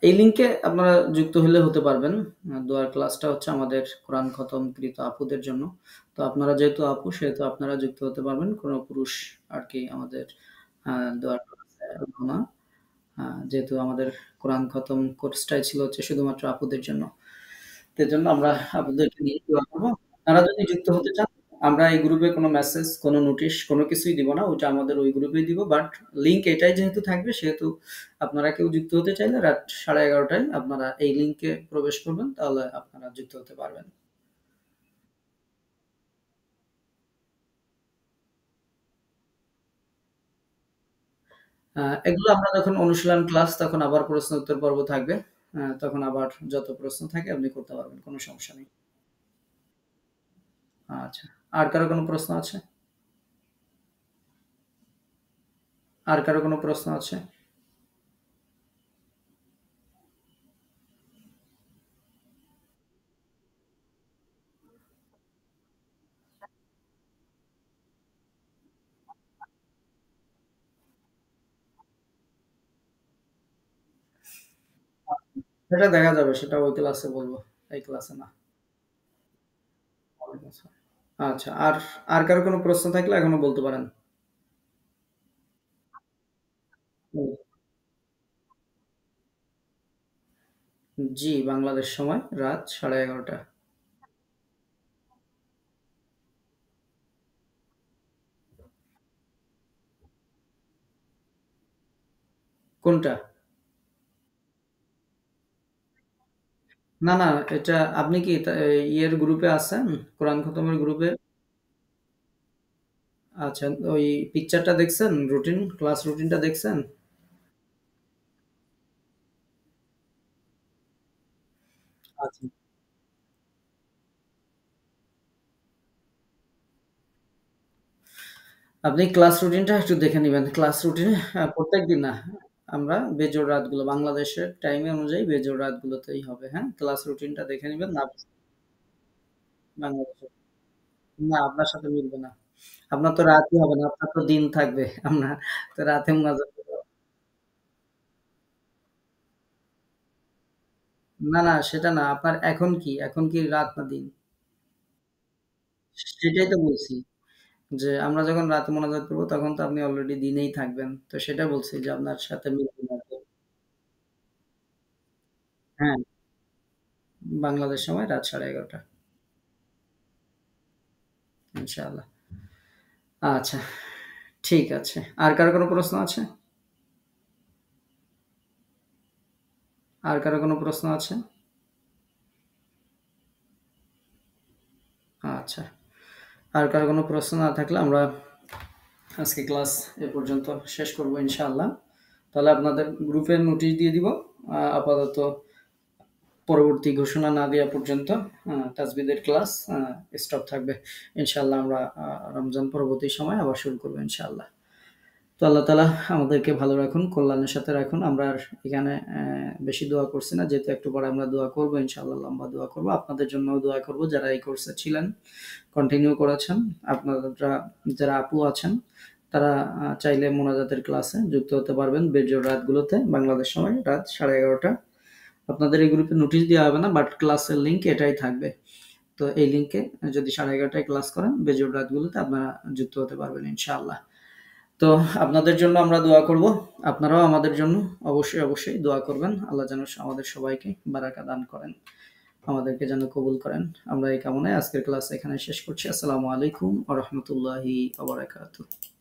এই লিঙ্কে আপনারা যুক্ত হলে হতে পারবেন। দোয়ার ক্লাসটা হচ্ছে আমাদের কোরআন খতমকৃত আপুদের জন্য। তো আপনারা যেহেতু আপু সেহেতু আপনারা যুক্ত হতে পারবেন। কোন পুরুষ আরকি আমাদের দোয়ার ক্লাসে অ্যালাউ না। যেহেতু আমাদের কোরআন খতম কোর্সটাই ছিল হচ্ছে শুধুমাত্র আপুদের জন্য। তো এজন্য আমরা আপুদেরকে নিয়ে দোয়া করব। আপনারা যদি যুক্ত হতে চান, আমরা এই গ্রুপে কোনো মেসেজ, কোনো নোটিশ কোনো কিছুই দিব না। ওইটা আমাদের ওই গ্রুপেই দিব। বাট লিঙ্ক এটাই যেহেতু থাকবে সেহেতু আপনারা কেউ যুক্ত হতে চাইলে রাত 11:30 টায় আপনারা এই লিঙ্কে প্রবেশ করবেন। তাহলে আপনারা যুক্ত হতে পারবেন। এগুলো আমরা যখন অনুশীলন ক্লাস তখন আবার প্রশ্ন উত্তর পর্ব থাকবে। তখন আবার যত প্রশ্ন থাকে আপনি করতে পারবেন। কোনো সমস্যা নেই। আচ্ছা। আর কারো কোনো প্রশ্ন আছে? আর কারো কোনো প্রশ্ন আছে? সেটা দেখা যাবে। সেটা ওই ক্লাসে বলব। এই ক্লাসে না। ওয়ালাইকুম আসসালাম। আচ্ছা। আর কারো কোনো প্রশ্ন থাকলে এখনো বলতে পারেন। জি, বাংলাদেশ সময় রাত 11:30। কোনটা? না, না, এটা আপনি কি ইয়ের গ্রুপে আছেন? কোরআন খতমের গ্রুপে? আচ্ছা, ওই পিকচারটা দেখছেন? রুটিন, ক্লাস রুটিনটা দেখছেন? আচ্ছা। আপনি ক্লাস রুটিনটা একটু দেখে নিবেন। ক্লাস রুটিনে প্রত্যেকদিন না। আমরা বেজোড় রাতগুলো বাংলাদেশের টাইম অনুযায়ী বেজোড় রাতগুলোতেই হবে, হ্যাঁ? ক্লাস রুটিনটা দেখে নিবেন না বাংলাদেশে। না, আপনার সাথে মিলবে না। আপনার তো রাতই হবে না, আপনার তো দিন থাকবে। আমরা তো রাতে মোনাজাত করব। না, না, সেটা না। আপনার এখন কি? এখন কি রাত না দিন? সেটাই তো বলছি। যে আমরা যখন রাতে মোনাজাত করব তখন তো আপনি অলরেডি দিনেই থাকবেন। তো সেটা বলছি যে আপনার সাথে মিলবে না তো। হ্যাঁ, বাংলাদেশ সময় রাত 11:30 ইনশাআল্লাহ। আচ্ছা, ঠিক আছে। আর কারো কোনো প্রশ্ন আছে? আর কারো কোনো প্রশ্ন আছে? আচ্ছা। আর কারো কোনো প্রশ্ন না থাকলে আমরা আজকে ক্লাস এ পর্যন্ত শেষ করব ইনশাআল্লাহ। তাহলে আপনাদের গ্রুপের নোটিশ দিয়ে দিব আপাতত পরবর্তী ঘোষণা না দেওয়া পর্যন্ত তাজবিদের ক্লাস স্টপ থাকবে। ইনশাআল্লাহ আমরা রমজান পরবর্তী সময় আবার শুরু করবো ইনশাআল্লাহ। তো আল্লাহ তালা আমাদেরকে ভালো রাখুন, কল্যাণের সাথে রাখুন। আমরা আর এখানে বেশি দোয়া করছি না, যেহেতু একটু পরে আমরা দোয়া করবো ইনশাআল্লাহ, লম্বা দোয়া করবো। আপনাদের জন্যও দোয়া করবো যারা এই কোর্সে ছিলেন, কন্টিনিউ করেছেন। আপনারা যারা আপু আছেন তারা চাইলে মোনাজাতের ক্লাসে যুক্ত হতে পারবেন বেজোর রাতগুলোতে, বাংলাদেশ সময় রাত 11:30। আপনাদের এই গ্রুপে নোটিশ দেওয়া হবে না, বাট ক্লাসের লিঙ্ক এটাই থাকবে। তো এই লিঙ্কে যদি 11:30টায় ক্লাস করেন বেজোর রাতগুলোতে আপনারা যুক্ত হতে পারবেন ইনশাআল্লাহ। তো আপনাদের জন্য আমরা দোয়া করব, আপনারাও আমাদের জন্য অবশ্যই দোয়া করবেন। আল্লাহ যেন আমাদের সবাইকে বারাকা দান করেন, আমাদেরকে যেন কবুল করেন। আমরা এই কামনায় আজকের ক্লাস এখানে শেষ করছি। আসসালামু আলাইকুম ওয়া রাহমাতুল্লাহি ওয়া বারাকাতুহু।